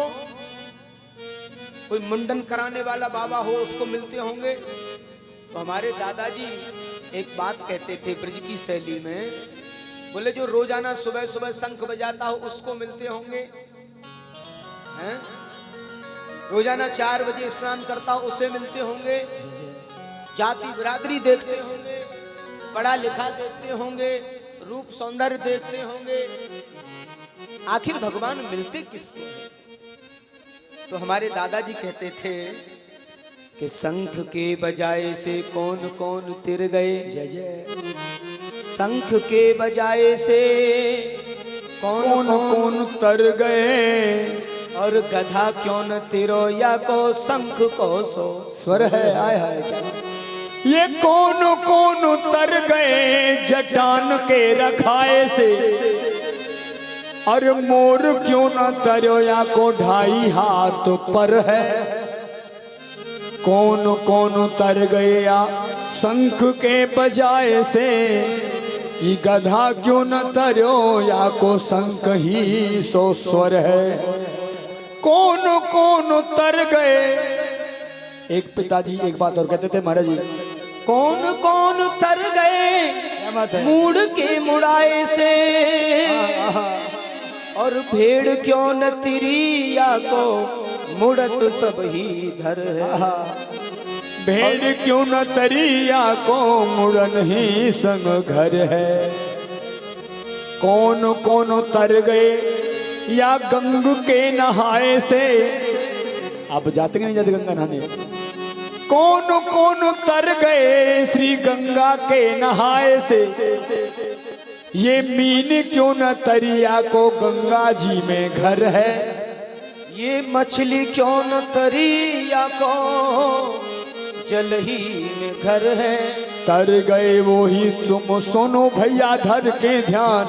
कोई मुंडन कराने वाला बाबा हो उसको मिलते होंगे। तो हमारे दादाजी एक बात कहते थे ब्रज की शैली में, बोले जो रोजाना सुबह सुबह शंख बजाता हो उसको मिलते होंगे, हैं? रोजाना 4 बजे स्नान करता हो उसे मिलते होंगे, जाति बिरादरी देखते होंगे, पढ़ा लिखा देखते होंगे, रूप सौंदर्य देखते होंगे। आखिर भगवान मिलते किसको हैं? तो हमारे दादाजी कहते थे कि शंख के बजाए से कौन कौन तिर गए। जय जय। शंख के बजाए से कौन कौन तर गए। और गधा क्यों न तिरोया को शंख को सो। स्वर है आय हाय क्या। ये कौन कौन उतर गए जटान के रखाए से, अरे मोर क्यों न तरोया को 2.5 हाथ पर है। कौन कौन उतर गए या शंख के बजाए से, ये गधा क्यों न तरोया को शंख ही सो स्वर है। कौन कौन उतर गए। एक पिताजी एक बात और कहते थे महाराज जी, कौन कौन उतर गए मूड़ के मुड़ाए से, और भेड़ क्यों न तिरिया को मुड़त सब ही धर है। भेड़ क्यों न तरिया को मुड़न ही संग घर है। कौन कौन उतर गए या गंग के नहाए से। आप जाते कि नहीं जाते गंगा नहाने। कौन कौन उतर गए श्री गंगा के नहाए से, ये मीन क्यों न तरिया को गंगा जी में घर है। ये मछली क्यों न तरिया को जल ही में घर है। तर गए वो ही तुम सुनो भैया धर के ध्यान,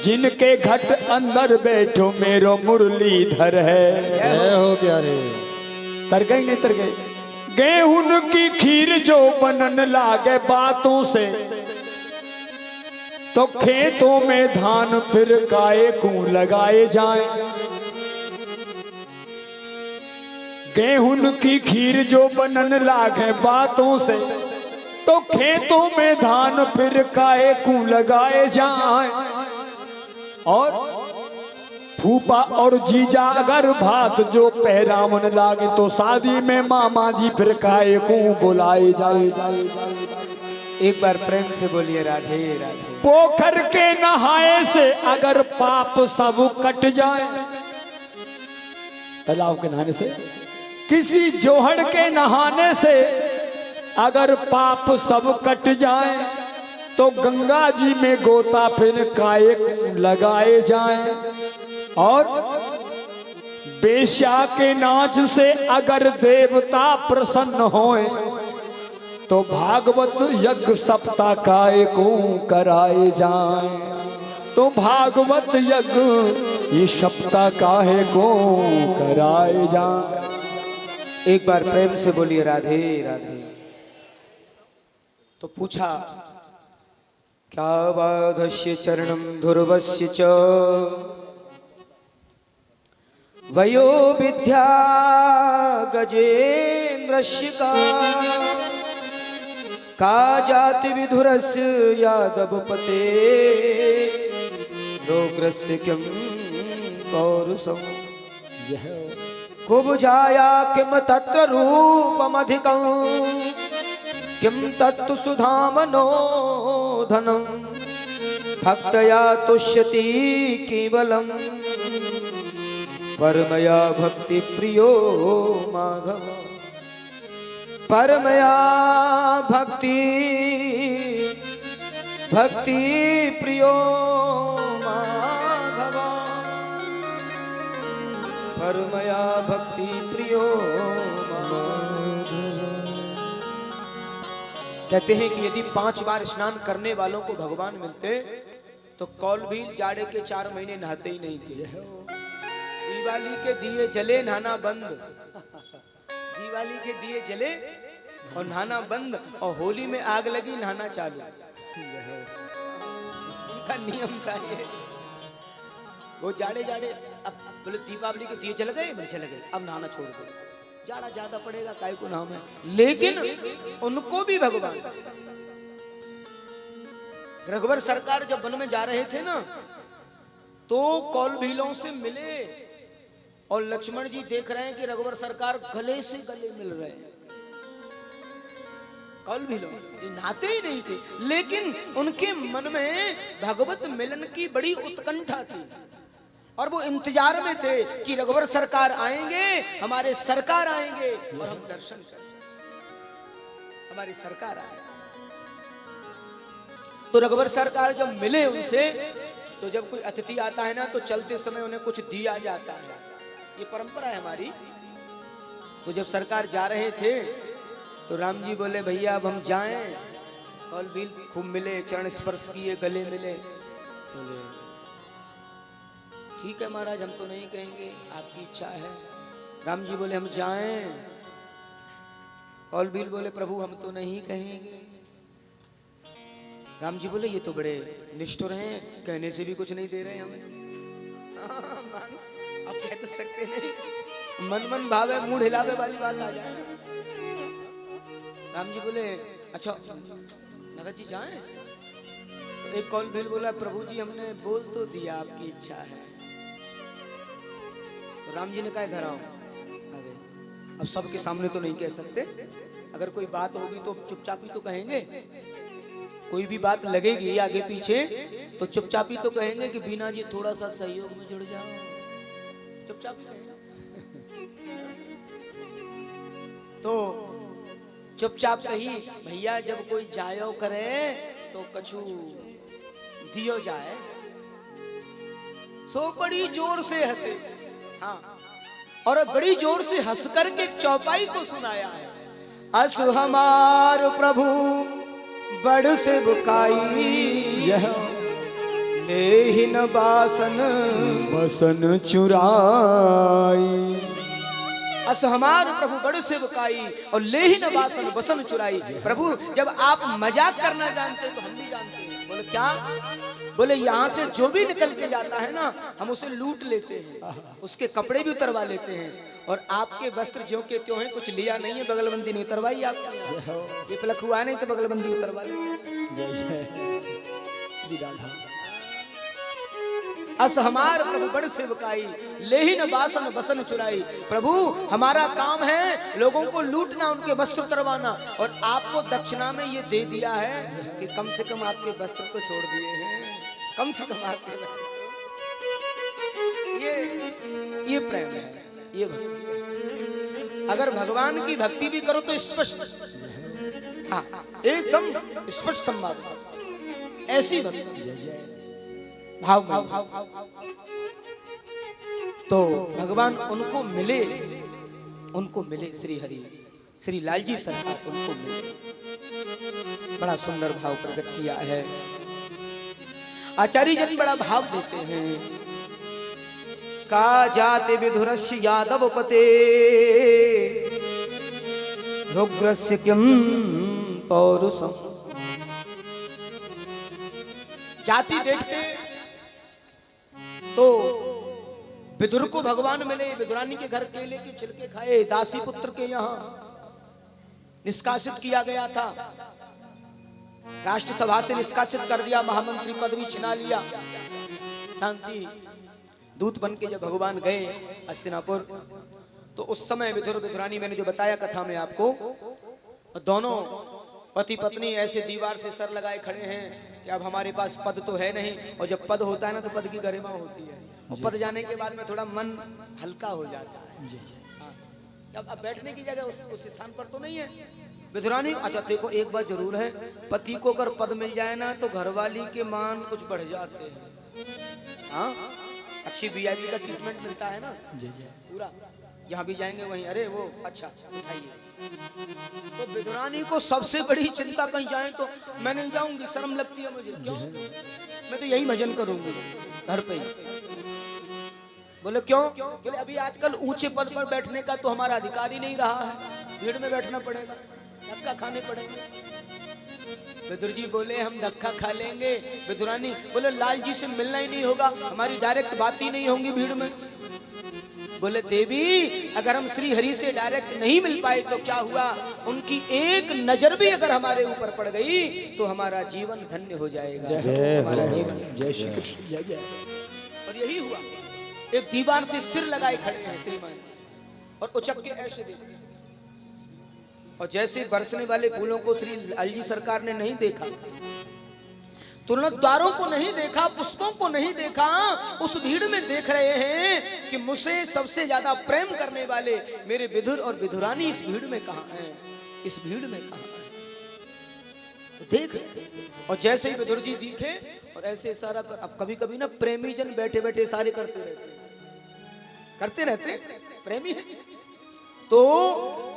जिनके घट अंदर बैठो मेरो मुरलीधर है। जय हो प्यारे। तर गए नहीं तर गए। गेहूं की खीर जो बनन लागे बातों से, तो खेतों में धान फिर काए को लगाए जाएं। गेहूं की खीर जो बनन लागे बातों से, तो खेतों में धान फिर काए को लगाए जाएं। और फूफा और जीजा अगर भात जो पहरावन लागे, तो शादी में मामा जी फिर काए को बुलाए जाए। एक बार प्रेम से बोलिए राधे राधे। पोखर के नहाए से अगर पाप सब कट जाए, तालाब के नहाने से, किसी जोहड़ के नहाने से अगर पाप सब कट जाए, तो गंगा जी में गोता फिर काए लगाए जाएं। और बेश्या के नाच से अगर देवता प्रसन्न होए, तो भागवत यज्ञ सप्ताह काय को कराए जाएं। तो भागवत यज्ञ ये सप्ताह काहे को कराए जाएं। एक बार प्रेम से बोलिए राधे राधे। तो पूछा क्या बाधस्य चरणम ध्रुवस्य च, वयो विद्या गजेन्द्रस्य का जाति विधुरस्य यादव पते, रोग्रस्य किं पौरुषम्। कुब्जाया किम तत्र रूपमधिकं, किम तत्तु सुधामनो धनं, भक्तया तुष्यति केवलं, परमया भक्ति प्रियो माधव। परमया भक्ति प्रियो माधव। परमया भक्ति प्रियो माधव। कहते हैं कि यदि 5 बार स्नान करने वालों को भगवान मिलते, तो कौलभील जाड़े के 4 महीने नहाते ही नहीं थे। दिवाली के दिए जले नहाना बंद, दिवाली के दिए जले और नहाना बंद, और होली में आग लगी नहाना चालू। उनका नियम था ये। वो जाड़े अब बोले दीपावली के दिए जल गए, बोले चले गए, अब नहाना छोड़ दो, जाड़ा ज्यादा पड़ेगा, काय को नाम है। लेकिन उनको भी भगवान, रघुवर सरकार जब वन में जा रहे थे ना, तो कौलभीलों से मिले, और लक्ष्मण जी देख रहे हैं कि रघुवर सरकार गले से गले मिल रहे हैं। कौलभीलों नहाते ही नहीं थे, लेकिन उनके मन में भगवत मिलन की बड़ी उत्कंठा थी, और वो इंतजार में थे कि रघुवर सरकार आएंगे, हमारे सरकार आएंगे और हम दर्शन करेंगे, हमारी सरकार आए। तो रघुवर सरकार जब मिले उनसे, तो जब कोई अतिथि आता है ना, तो चलते समय उन्हें कुछ दिया जाता है। ये परंपरा है हमारी। तो जब सरकार जा रहे थे तो राम जी बोले भैया अब हम जाएं। कौल भील खूब मिले, चरण स्पर्श किए, गले मिले। बोले ठीक है महाराज, हम तो नहीं कहेंगे, आपकी इच्छा है। राम जी बोले हम जाएं। कौल भील बोले प्रभु हम तो नहीं कहेंगे। राम जी बोले ये तो बड़े निष्ठुर हैं, कहने से भी कुछ नहीं दे रहे हमें। अब कह तो सकते नहीं, मन मन भावे मुंह हिलावे वाली बात आ जाए। राम जी बोले अच्छा नगद जी जाएं। तो एक कौल भील बोला प्रभु जी हमने बोल तो दिया आपकी इच्छा है। तो राम जी ने कहा धराओ आगे, अब सबके सामने तो नहीं कह सकते, अगर कोई बात होगी तो चुपचाप ही तो कहेंगे। कोई भी बात लगेगी आगे पीछे तो चुपचाप ही तो कहेंगे कि बीना जी थोड़ा सा सहयोग में जुड़ जाओ, चुपचाप ही कहेंगे। तो चुपचाप कही भैया जब कोई जायो करे तो कछु दियो जाए। सो बड़ी जोर से हंसे, हाँ, और बड़ी जोर से हंस करके चौपाई को सुनाया है। अस हमार प्रभु बड़ से बुकाई, यह लेहिन बासन बसन चुराई। अस हमार प्रभु बड़ से बुकाई और लेहिन बासन बसन चुराई। प्रभु जब आप मजाक करना जानते तो हम भी जानते हैं। बोले क्या? बोले यहाँ से जो भी निकल के जाता है ना हम उसे लूट लेते हैं, उसके कपड़े भी उतरवा लेते हैं। और आपके वस्त्र ज्यों के त्यों हैं, कुछ लिया नहीं है, बगलबंदी नहीं उतरवाई आपने। ये पलक हुआ नहीं तो बगलबंदी उतरवा लेते। श्री राधा। अस हमार प्रभु बड़ सेवकाई, लेहिन बासन बसन चुराई। प्रभु हमारा काम है लोगों को लूटना, उनके वस्त्र उतरवाना, और आपको दक्षिणा में ये दे दिया है कि कम से कम आपके वस्त्र को छोड़ दिए हैं, कम से कम आपके ये प्रेम है, ये भक्ति है। अगर भगवान की भक्ति भी करो तो स्पष्ट, हाँ एकदम स्पष्ट संवाद, ऐसी भक्ति भाव तो भगवान उनको मिले, उनको मिले श्री हरि, श्री लालजी सरकार उनको मिले। बड़ा सुंदर भाव प्रकट किया है आचार्य जन, बड़ा भाव देते हैं। का जाते विधुरस्य यादव पते, रुग्रस्य किम पौरुषम। जाति देखते तो विदुर को भगवान मिले, विदुरानी के घर केले के छिलके खाए, दासी पुत्र के यहाँ निष्कासित किया गया था, राष्ट्रसभा से निष्कासित कर दिया, महामंत्री पद भी छिना लिया। शांति दूत बन के जब भगवान गए हस्तिनापुर तो उस समय विदुर विदुरानी, मैंने जो बताया कथा में आपको, दोनों पति पत्नी ऐसे दीवार से सर लगाए खड़े हैं कि अब हमारे पास पद तो है नहीं, और जब पद होता है ना तो पद की गरिमा होती है, और पद जाने के बाद में थोड़ा मन हल्का हो जाता है। हाँ। अब बैठने की जगह उस स्थान पर तो नहीं है। विदुरानी, अच्छा देखो एक बात जरूर है, पति को अगर पद मिल जाए ना तो घरवाली के मान कुछ बढ़ जाते हैं। हाँ, अच्छी वीआईपी का ट्रीटमेंट मिलता है ना पूरा, जहाँ भी जाएंगे वहीं अरे वो अच्छा उठाइए। तो विदुरानी को सबसे बड़ी चिंता, कहीं जाए तो मैं नहीं जाऊंगी, शर्म लगती है मुझे, मैं तो यही भजन करूंगी घर पे ही। बोले क्यों? बोले अभी आजकल ऊंचे पद पर बैठने का तो हमारा अधिकार ही नहीं रहा है, भीड़ में बैठना पड़ेगा, धक्का खाने पड़ेंगे। विदुर जी बोले हम धक्का खा लेंगे। विदुरानी बोले लाल जी से मिलना ही नहीं होगा, हमारी डायरेक्ट बात ही नहीं होंगी भीड़ में। बोले देवी अगर हम श्री हरि से डायरेक्ट नहीं मिल पाए तो क्या हुआ, उनकी एक नजर भी अगर हमारे ऊपर पड़ गई तो हमारा जीवन धन्य हो जाएगा, हमारा जीवन। जय श्री कृष्ण, जय जय। और यही हुआ, एक दीवार से सिर लगाए खड़े हैं श्रीमान, और उचक के ऐसे देखते, और जैसे बरसने वाले फूलों को श्री लालजी सरकार ने नहीं देखा, तुलनद्वारों को नहीं देखा, पुष्पों को नहीं देखा, उस भीड़ में देख रहे हैं कि मुझसे सबसे ज्यादा प्रेम करने वाले मेरे विदुर और विदुरानी इस भीड़ में कहां हैं, इस भीड़ में कहां हैं। तो देख, और जैसे ही विदुर जी दिखे और ऐसे इशारा कर, अब कभी कभी ना प्रेमी जन बैठे बैठे इशारे करते रहते हैं, करते रहते प्रेमी है। तो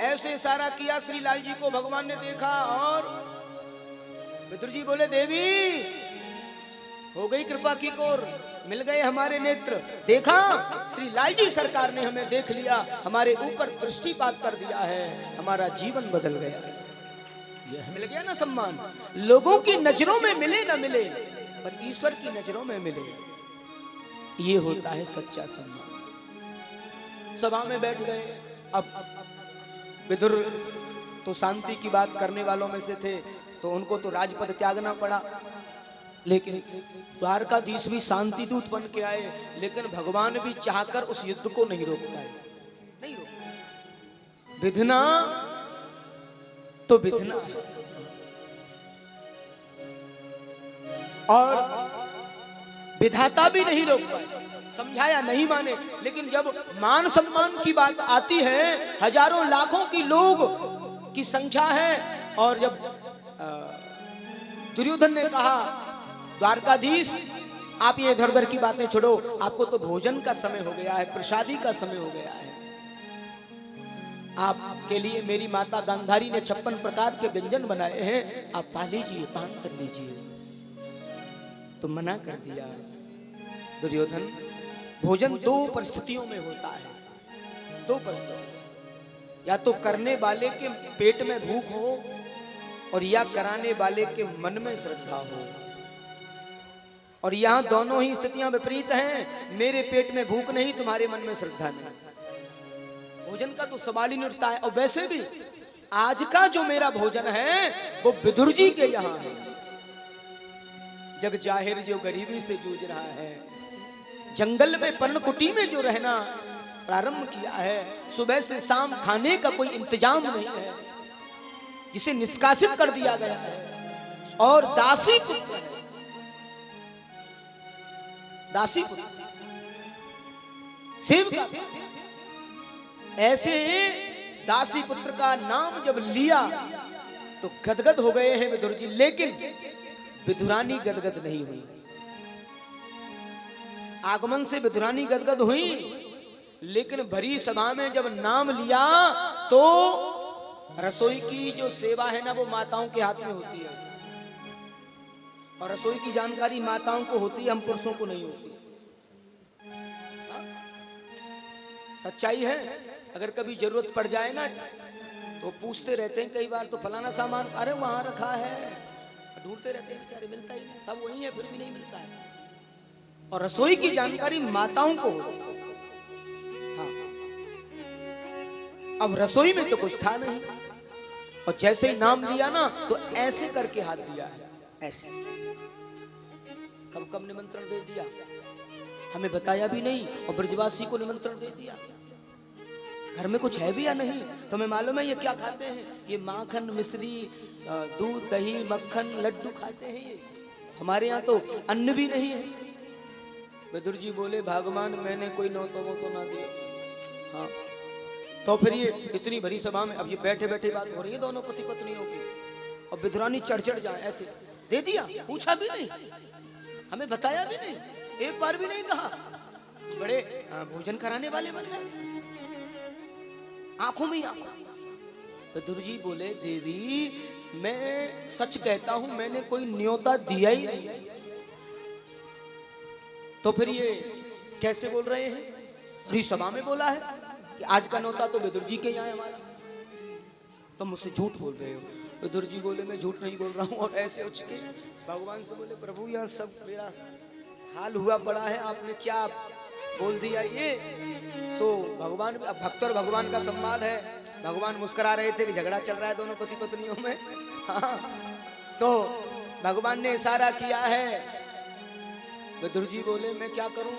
ऐसे इशारा किया श्री लाल जी को, भगवान ने देखा और विदुर जी बोले देवी हो गई कृपा की कोर, मिल गए हमारे नेत्र। देखा श्री लाल जी सरकार ने हमें देख लिया, हमारे ऊपर दृष्टिपात कर दिया है, हमारा जीवन बदल गया। यह मिल गया ना सम्मान, लोगों की नजरों में मिले ना मिले पर ईश्वर की नजरों में मिले, ये होता है सच्चा सम्मान। सभा में बैठ गए। अब विदुर तो शांति की बात करने वालों में से थे, तो उनको तो राजपद त्यागना पड़ा। लेकिन द्वारकाधीश भी शांति दूत बन के आए, लेकिन भगवान भी चाहकर उस युद्ध को नहीं रोक पाए। नहीं रोक पाए। विधना तो विधना, और विधाता भी नहीं रोक पाए, समझाया नहीं माने। लेकिन जब मान सम्मान की बात आती है, हजारों लाखों की लोग की संख्या है, और जब दुर्योधन ने कहा द्वारकाधीश आप ये इधर उधर की बातें छोड़ो, आपको तो भोजन का समय हो गया है, प्रसादी का समय हो गया है, आपके लिए मेरी माता गांधारी ने 56 प्रकार के व्यंजन बनाए हैं, आप पा लीजिए, पान कर लीजिए। तो मना कर दिया दुर्योधन। भोजन दो परिस्थितियों में होता है, दो परिस्थितियों, या तो करने वाले के पेट में भूख हो और या कराने वाले के मन में श्रद्धा हो। और यहां दोनों ही स्थितियां विपरीत हैं, मेरे पेट में भूख नहीं, तुम्हारे मन में श्रद्धा नहीं। भोजन का तो सवाल ही नहीं उठता है। और वैसे भी आज का जो मेरा भोजन है वो विदुर जी के यहां है। जग जाहिर जो गरीबी से जूझ रहा है, जंगल में पर्णकुटी में जो रहना प्रारंभ किया है, सुबह से शाम खाने का कोई इंतजाम नहीं है, जिसे निष्कासित कर दिया गया है, और दासी पुत्र है, दासी पुत्र सेवका। ऐसे दासी पुत्र का नाम जब लिया तो गदगद हो गए हैं विदुर जी, लेकिन विदुरानी गदगद नहीं हुई। आगमन से विदुरानी गदगद हुई, लेकिन भरी सभा में जब नाम लिया तो रसोई की जो सेवा है ना वो माताओं के हाथ में होती है, और रसोई की जानकारी माताओं को होती है, हम पुरुषों को नहीं होती। सच्चाई है, अगर कभी जरूरत पड़ जाए ना तो पूछते रहते हैं कई बार, तो फलाना सामान अरे वहां रखा है, ढूंढते रहते हैं बेचारे, मिलता ही नहीं, सब वही है फिर भी नहीं मिलता है। और रसोई की जानकारी माताओं को होती है। हाँ, अब रसोई में तो कुछ था नहीं, और जैसे ही नाम लिया ना तो ऐसे करके हाथ दिया है, ऐसे। कब कब निमंत्रण दे दिया, हमें बताया भी नहीं, और ब्रजवासी को निमंत्रण दे दिया। घर में कुछ है भी या नहीं, तुम्हें मालूम है ये क्या खाते हैं? ये माखन मिश्री दूध दही मक्खन लड्डू खाते हैं ये, हमारे यहाँ तो अन्न भी नहीं है। विदुर जी बोले भगवान मैंने कोई नौतो वो तो ना दिया। हाँ, तो फिर ये इतनी भरी सभा में अब ये बैठे बैठे बात हो रही है दोनों पति पत्नियों की, और विदुरानी चढ़ चढ़ जाए, ऐसे दे दिया, पूछा भी नहीं, हमें बताया भी नहीं, एक बार भी नहीं कहा। बड़े भोजन कराने वाले बन गए, आंखों में आंखों। विदुर जी बोले देवी मैं सच कहता हूं, मैंने कोई न्योता दिया ही नहीं। तो फिर ये कैसे बोल रहे हैं? पूरी सभा में बोला है कि आज का न्योता तो विदुर जी के यहाँ है हमारा, तुम मुझसे झूठ बोल रहे हो। विदुर जी बोले मैं झूठ नहीं बोल रहा हूँ, और ऐसे उठ के भगवान से बोले प्रभु यहाँ सब मेरा हाल हुआ पड़ा है, आपने क्या बोल दिया ये। सो भगवान, अब भक्त और भगवान का संवाद है, भगवान मुस्कुरा रहे थे कि झगड़ा चल रहा है दोनों पति पत्नियों में। हाँ, तो भगवान ने इशारा किया है। विदुर जी बोले मैं क्या करूं,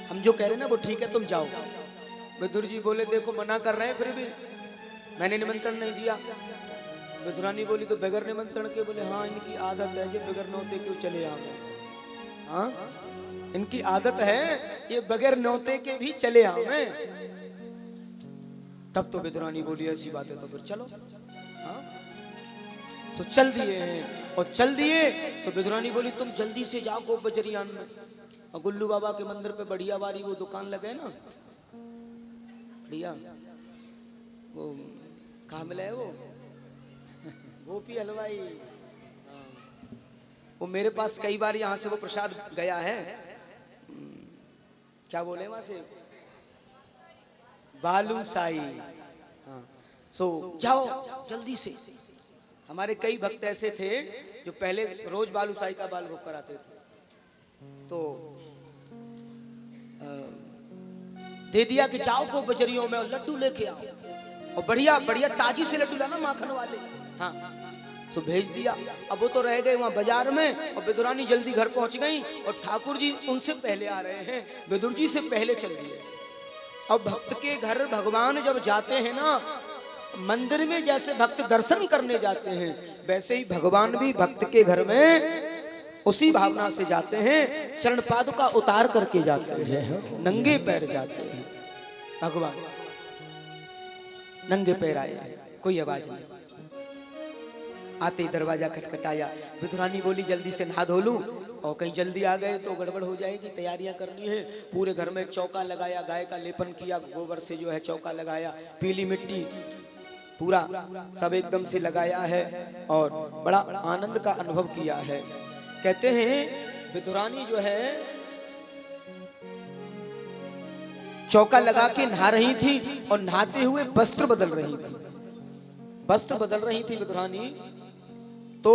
हम जो कह रहे ना वो ठीक है, तुम जाओ। विदुर जी बोले देखो मना कर रहे हैं, फिर भी मैंने निमंत्रण नहीं दिया। विदुरानी बोली तो बगैर निमंत्रण के? बोले हाँ इनकी आदत है, ये बगैर न्योते क्यों चले आवे। हाँ, इनकी आदत है ये बगैर न्योते के भी चले आवे। तब तो विदुरानी बोली ऐसी बात है तो फिर चलो। हाँ, तो चल दिए हैं, और चल दिए तो विदुरानी बोली तुम जल्दी से जाओ बजरियान में, और गुल्लू बाबा के मंदिर पे बढ़िया वाली वो दुकान लगे ना, बढ़िया, वो कहाँ मिला है वो गोपी हलवाई, वो मेरे पास कई बार यहाँ से वो प्रसाद गया है, क्या बोले वहां से, बालूशाही। हाँ, सो जाओ जल्दी से। हमारे कई भक्त ऐसे थे जो पहले रोज बालूशाही का बाल भोग कराते थे, तो दे दिया कि जाओ को बजरियों में और लड्डू लेके आओ, और बढ़िया बढ़िया ताजी से लड्डू लाना माखन वाले। हाँ, तो भेज दिया। अब वो तो रह गए वहां बाजार में, और विदुरानी जल्दी घर पहुंच गई, और ठाकुर जी उनसे पहले आ रहे हैं, विदुर जी से पहले चल दिए। अब भक्त के घर भगवान जब जाते हैं ना, मंदिर में जैसे भक्त दर्शन करने जाते हैं, वैसे ही भगवान भी भक्त के घर में उसी भावना से जाते हैं, चरण पादुका उतार करके जाते हैं, नंगे पैर जाते हैं। भगवान नंगे पैर आए, कोई आवाज नहीं। आते ही दरवाजा खटखटाया, विदुरानी बोली जल्दी से नहा धो लूं, और कहीं जल्दी आ गए तो गड़बड़ हो जाएगी, तैयारियां करनी है। पूरे घर में चौका लगाया, गाय का लेपन किया, गोबर से जो है चौका लगाया, पीली मिट्टी पूरा सब एकदम से लगाया है, और बड़ा आनंद का अनुभव किया है। कहते हैं विदुरानी जो है चौका लगा के नहा रही थी, और नहाते हुए वस्त्र बदल रही थी, वस्त्र बदल रही थी विदुरानी। तो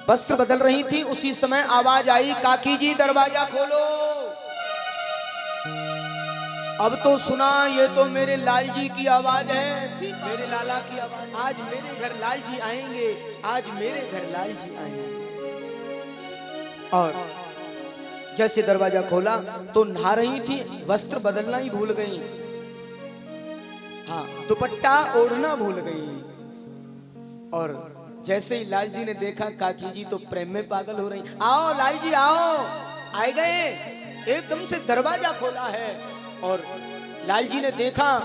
वस्त्र बदल रही थी, उसी समय आवाज आई, काकी जी दरवाजा खोलो। अब तो सुना, ये तो मेरे लाल जी की आवाज है, मेरे लाला की आवाज। आज मेरे घर लाल जी आएंगे, आज मेरे घर लाल जी आएंगे। और जैसे दरवाजा खोला तो नहा रही थी, वस्त्र बदलना ही भूल गई, हाँ दुपट्टा ओढ़ना भूल गई। और जैसे ही लाल जी ने देखा, काकी जी तो प्रेम में पागल हो रही, आओ लाल जी आओ, आए गए। एकदम से दरवाजा खोला है, और लाल जी ने देखा,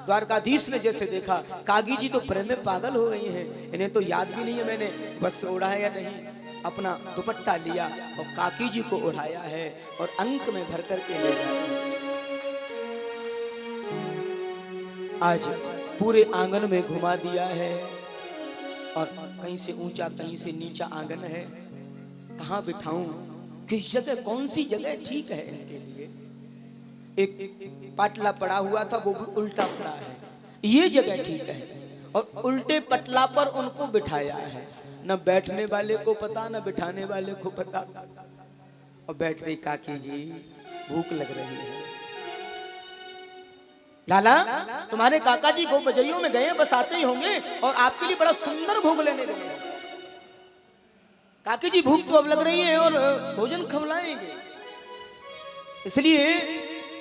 द्वारकाधीश ने जैसे देखा, काकी जी तो प्रेम में पागल हो गई हैं, इन्हें तो याद भी नहीं है मैंने वस्त्र ओढ़ा है या नहीं। अपना दुपट्टा लिया और काकी जी को उठाया है, और अंक में भर करके ले जाया। आज पूरे आंगन में घुमा दिया है, और कहीं से ऊंचा कहीं से नीचा आंगन है, कहाँ बिठाऊं, किस जगह, कौन सी जगह ठीक है इनके लिए। एक पाटला पड़ा हुआ था, वो भी उल्टा पड़ा है, ये जगह ठीक है, और उल्टे पटला पर उनको बिठाया है। न बैठने वाले को पता, न बिठाने वाले को पता। और बैठते ही, काकी जी भूख लग रही है। लाला, तुम्हारे काका जी गो बजरियों में गए, बस आते ही होंगे, और आपके लिए बड़ा सुंदर भोग लेने गए। काकी जी भूख तो अब लग रही है, और भोजन खवलाएंगे, इसलिए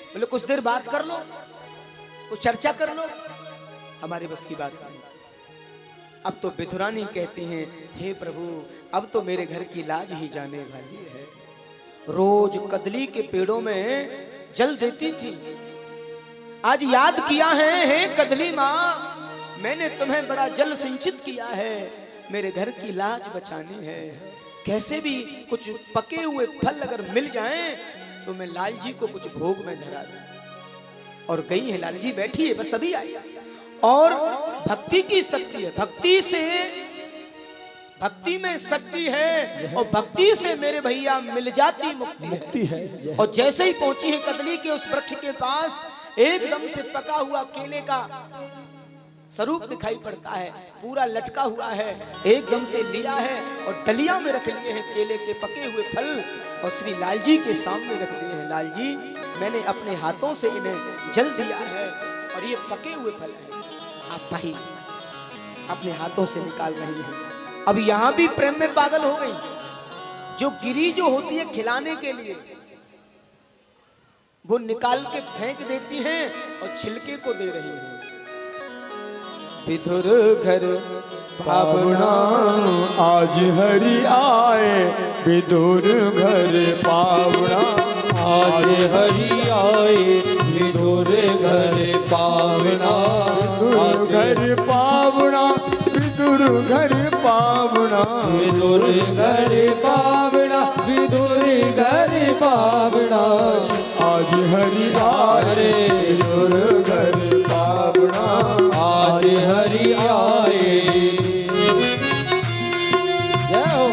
बोले कुछ देर बात कर लो, कुछ चर्चा कर लो। हमारे बस की बात नहीं। अब तो विदुरानी कहती हैं, हे प्रभु, अब तो मेरे घर की लाज ही जाने वाली है। रोज कदली के पेड़ों में जल देती थी, आज याद किया है, हे कदली माँ, मैंने तुम्हें बड़ा जल सिंचित किया है, मेरे घर की लाज बचानी है। कैसे भी कुछ पके हुए फल अगर मिल जाएं तो मैं लाल जी को कुछ भोग में धरा दूं। और गई है, लाल जी बैठी है, बस अभी आई। और भक्ति की शक्ति है, भक्ति में शक्ति है, और भक्ति से मेरे भैया मिल जाती मुक्ति है। और जैसे ही पहुंची है कदली के उस वृक्ष के पास, एकदम से पका हुआ केले का स्वरूप दिखाई पड़ता है, पूरा लटका हुआ है। एकदम से लिया है और डलिया में रख लिए हैं केले के पके हुए फल, और श्री लाल जी के सामने रख दिए हैं। लाल जी, मैंने अपने हाथों से इन्हें जल दिया है, और ये पके हुए फल हैं, आप भाई अपने हाथों से निकाल रही हैं। अब यहाँ भी प्रेम में पागल हो गई। जो गिरी जो होती है खिलाने के लिए, वो निकाल के फेंक देती हैं और छिलके को दे रही हैं। विधुर घर पावना आज हरि आए, विधुर घर पावना आज हरि आए, विधुर घर पावना, विधुर घर पावना, विधुर घर पावना, विदुर घर पावना, विदुर घर पावना, आज हरि आए विदुर घर पावना, आज हरि आए। जय हो।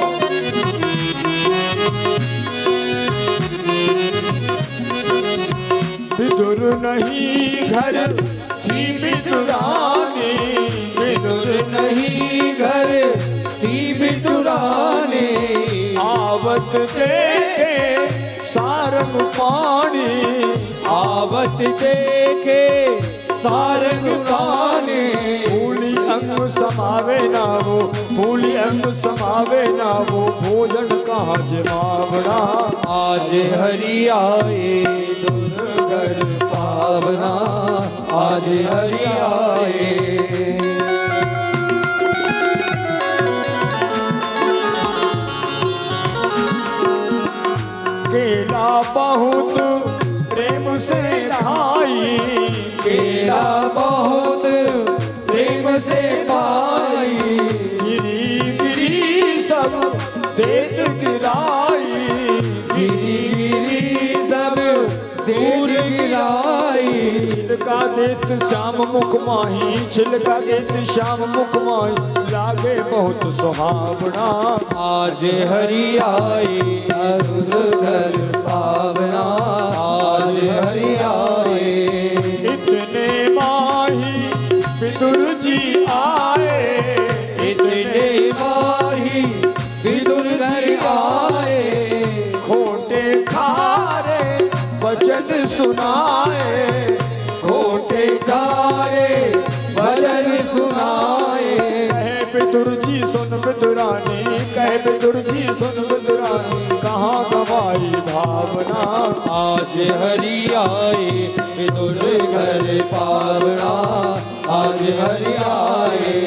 विदुर नहीं घर थी विदुरानी, विदुर नहीं घर थी विदुरानी, आवत देखे सारंग पानी, आवत देखे सारंग पानी, फूली अंग समावे ना वो, फूली अंग समावे ना वो, भोजन कहाँ जमावड़ा, आज हरि आए विदुर घर पावना, आज हरि आए। केला बहुत प्रेम से खाई, केला बहुत प्रेम से पाई, गिरी गिरी सब देत गिराई, गिरी गिरी सब दूर गिराई, छिलका देत श्याम मुख माही, छिलका देत श्याम मुख माही, लागे बहुत सुहावना, आज हरि आए विदुर घर पावना, आज हरि आए। इतने माही विदुर जी आए, इतने माही विदुर घर आए, खोटे खारे वचन सुनाए, खोटे खारे भजन सुनाए, कहे विदुर जी सुन विदुरानी, कहे विदुर जी सुन विदुरानी, कहाँ गवाई भावना, आज हरि आए विदुर घर पावना, आज हरि आए।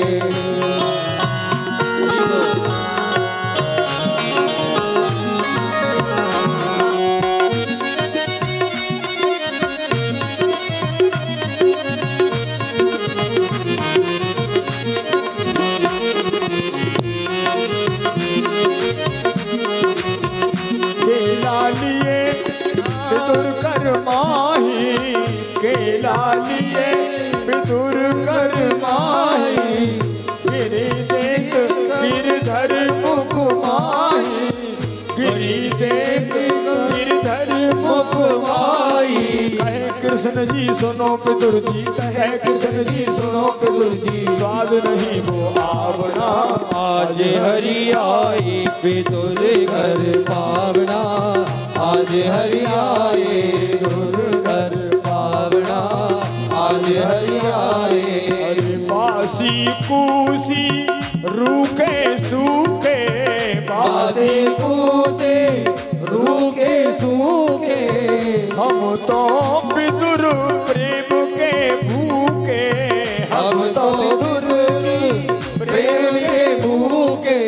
केला लिए विदुर कर माही, केला लिए विदुर कर माही, गिरी देख गिरधर मुख माही, गिरी देख गिरधर मुख माही, कहे कृष्ण जी सुनो विदुर जी, कहे कृष्ण जी सुनो विदुर जी, स्वाद नहीं वो आवना, आज हरि आए विदुर घर पावना, आज हरि आए विदुर घर पावना, आज हरि आए। अरे बासी कूसी रूखे सूखे, बासे पूसे रूखे सूखे, हम तो विदुर प्रेम के भूखे, हम तो विदुर प्रेम के भूखे,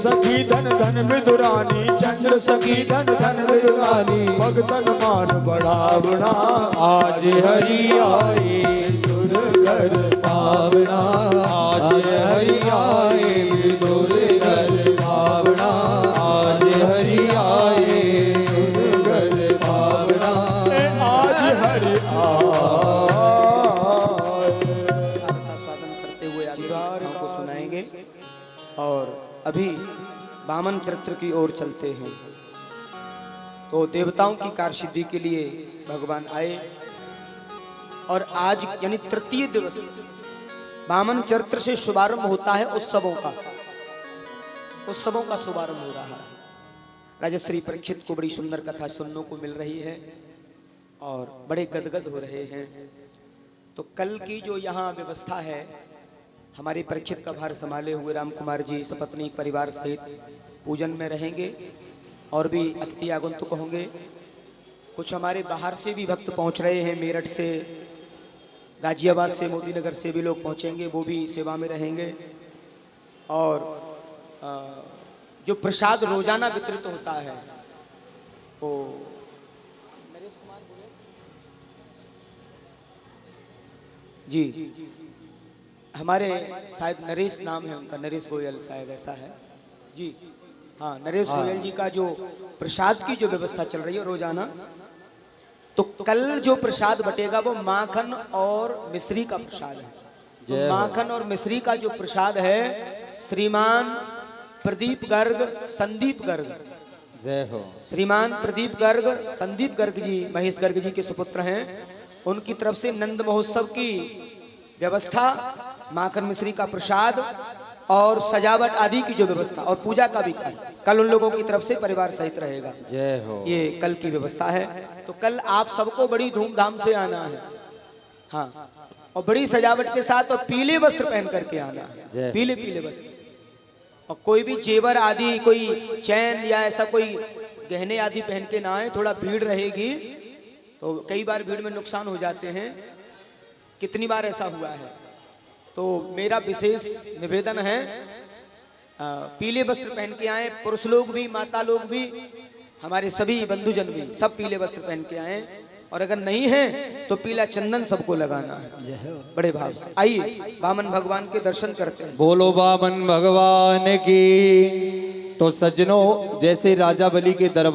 सखी धन धन विदुरानी, चंद्र सखी धन धन विदुरानी, भगतन मान बढ़ावना, आज हरि आए विदुर घर पावना, आज हरि आए विदुर घर पावना, आज हरि आए विदुर घर पावना, आज हरि स्वागत करते हुए आगे गाथाओं को सुनाएंगे और अभी वामन चरित्र की ओर चलते हैं। तो देवताओं की कार्य के लिए भगवान आए और आज यानी तृतीय दिवस वामन चरित्र से शुभारंभ होता है उत्सवों का, उत्सवों का शुभारंभ हो रहा है। राजा श्री परीक्षित को बड़ी सुंदर कथा सुनने को मिल रही है और बड़े गदगद हो रहे हैं। तो कल की जो यहाँ व्यवस्था है, हमारे परीक्षित का भार संभाले हुए राम कुमार जी सपत्नी परिवार सहित पूजन में रहेंगे और भी अतिथि आगंतुक होंगे। कुछ हमारे बाहर से भी भक्त पहुंच रहे हैं, मेरठ से, गाजियाबाद से, मोदी नगर से भी लोग पहुंचेंगे, वो भी सेवा में रहेंगे। और जो प्रसाद रोजाना वितरित होता है वो जी हमारे शायद नरेश नाम है उनका, नरेश गोयल शायद ऐसा है जी। हाँ, नरेश गोयल जी का जो प्रसाद की जो व्यवस्था चल रही है रोजाना, तो कल जो प्रसाद बटेगा वो माखन और मिश्री का प्रसाद है। तो माखन और मिश्री का जो प्रसाद है श्रीमान प्रदीप गर्ग, संदीप गर्ग, जय हो। श्रीमान प्रदीप गर्ग, संदीप गर्ग जी महेश गर्ग जी के सुपुत्र हैं। उनकी तरफ से नंद महोत्सव की व्यवस्था, माखन मिश्री का प्रसाद और सजावट आदि की जो व्यवस्था और पूजा का भी कल उन लोगों की तरफ से परिवार सहित रहेगा। जय हो। ये कल की व्यवस्था है। तो कल आप सबको बड़ी धूमधाम से आना है। हाँ, और बड़ी सजावट के साथ और पीले वस्त्र पहन करके आना है, पीले पीले वस्त्र। और कोई भी जेवर आदि, कोई चैन या ऐसा कोई गहने आदि पहन के ना आए, थोड़ा भीड़ रहेगी तो कई बार भीड़ में नुकसान हो जाते हैं, कितनी बार ऐसा हुआ है। तो मेरा विशेष निवेदन है पीले वस्त्र पहन के आए, पुरुष लोग भी, माता लोग भी, हमारे सभी बंधुजन भी सब पीले वस्त्र पहन के आए। और अगर नहीं है तो पीला चंदन सबको लगाना है बड़े भाव से। आइए वामन भगवान के दर्शन करते हैं। बोलो वामन भगवान की। तो सज्जनों, जैसे राजा बलि के दरबार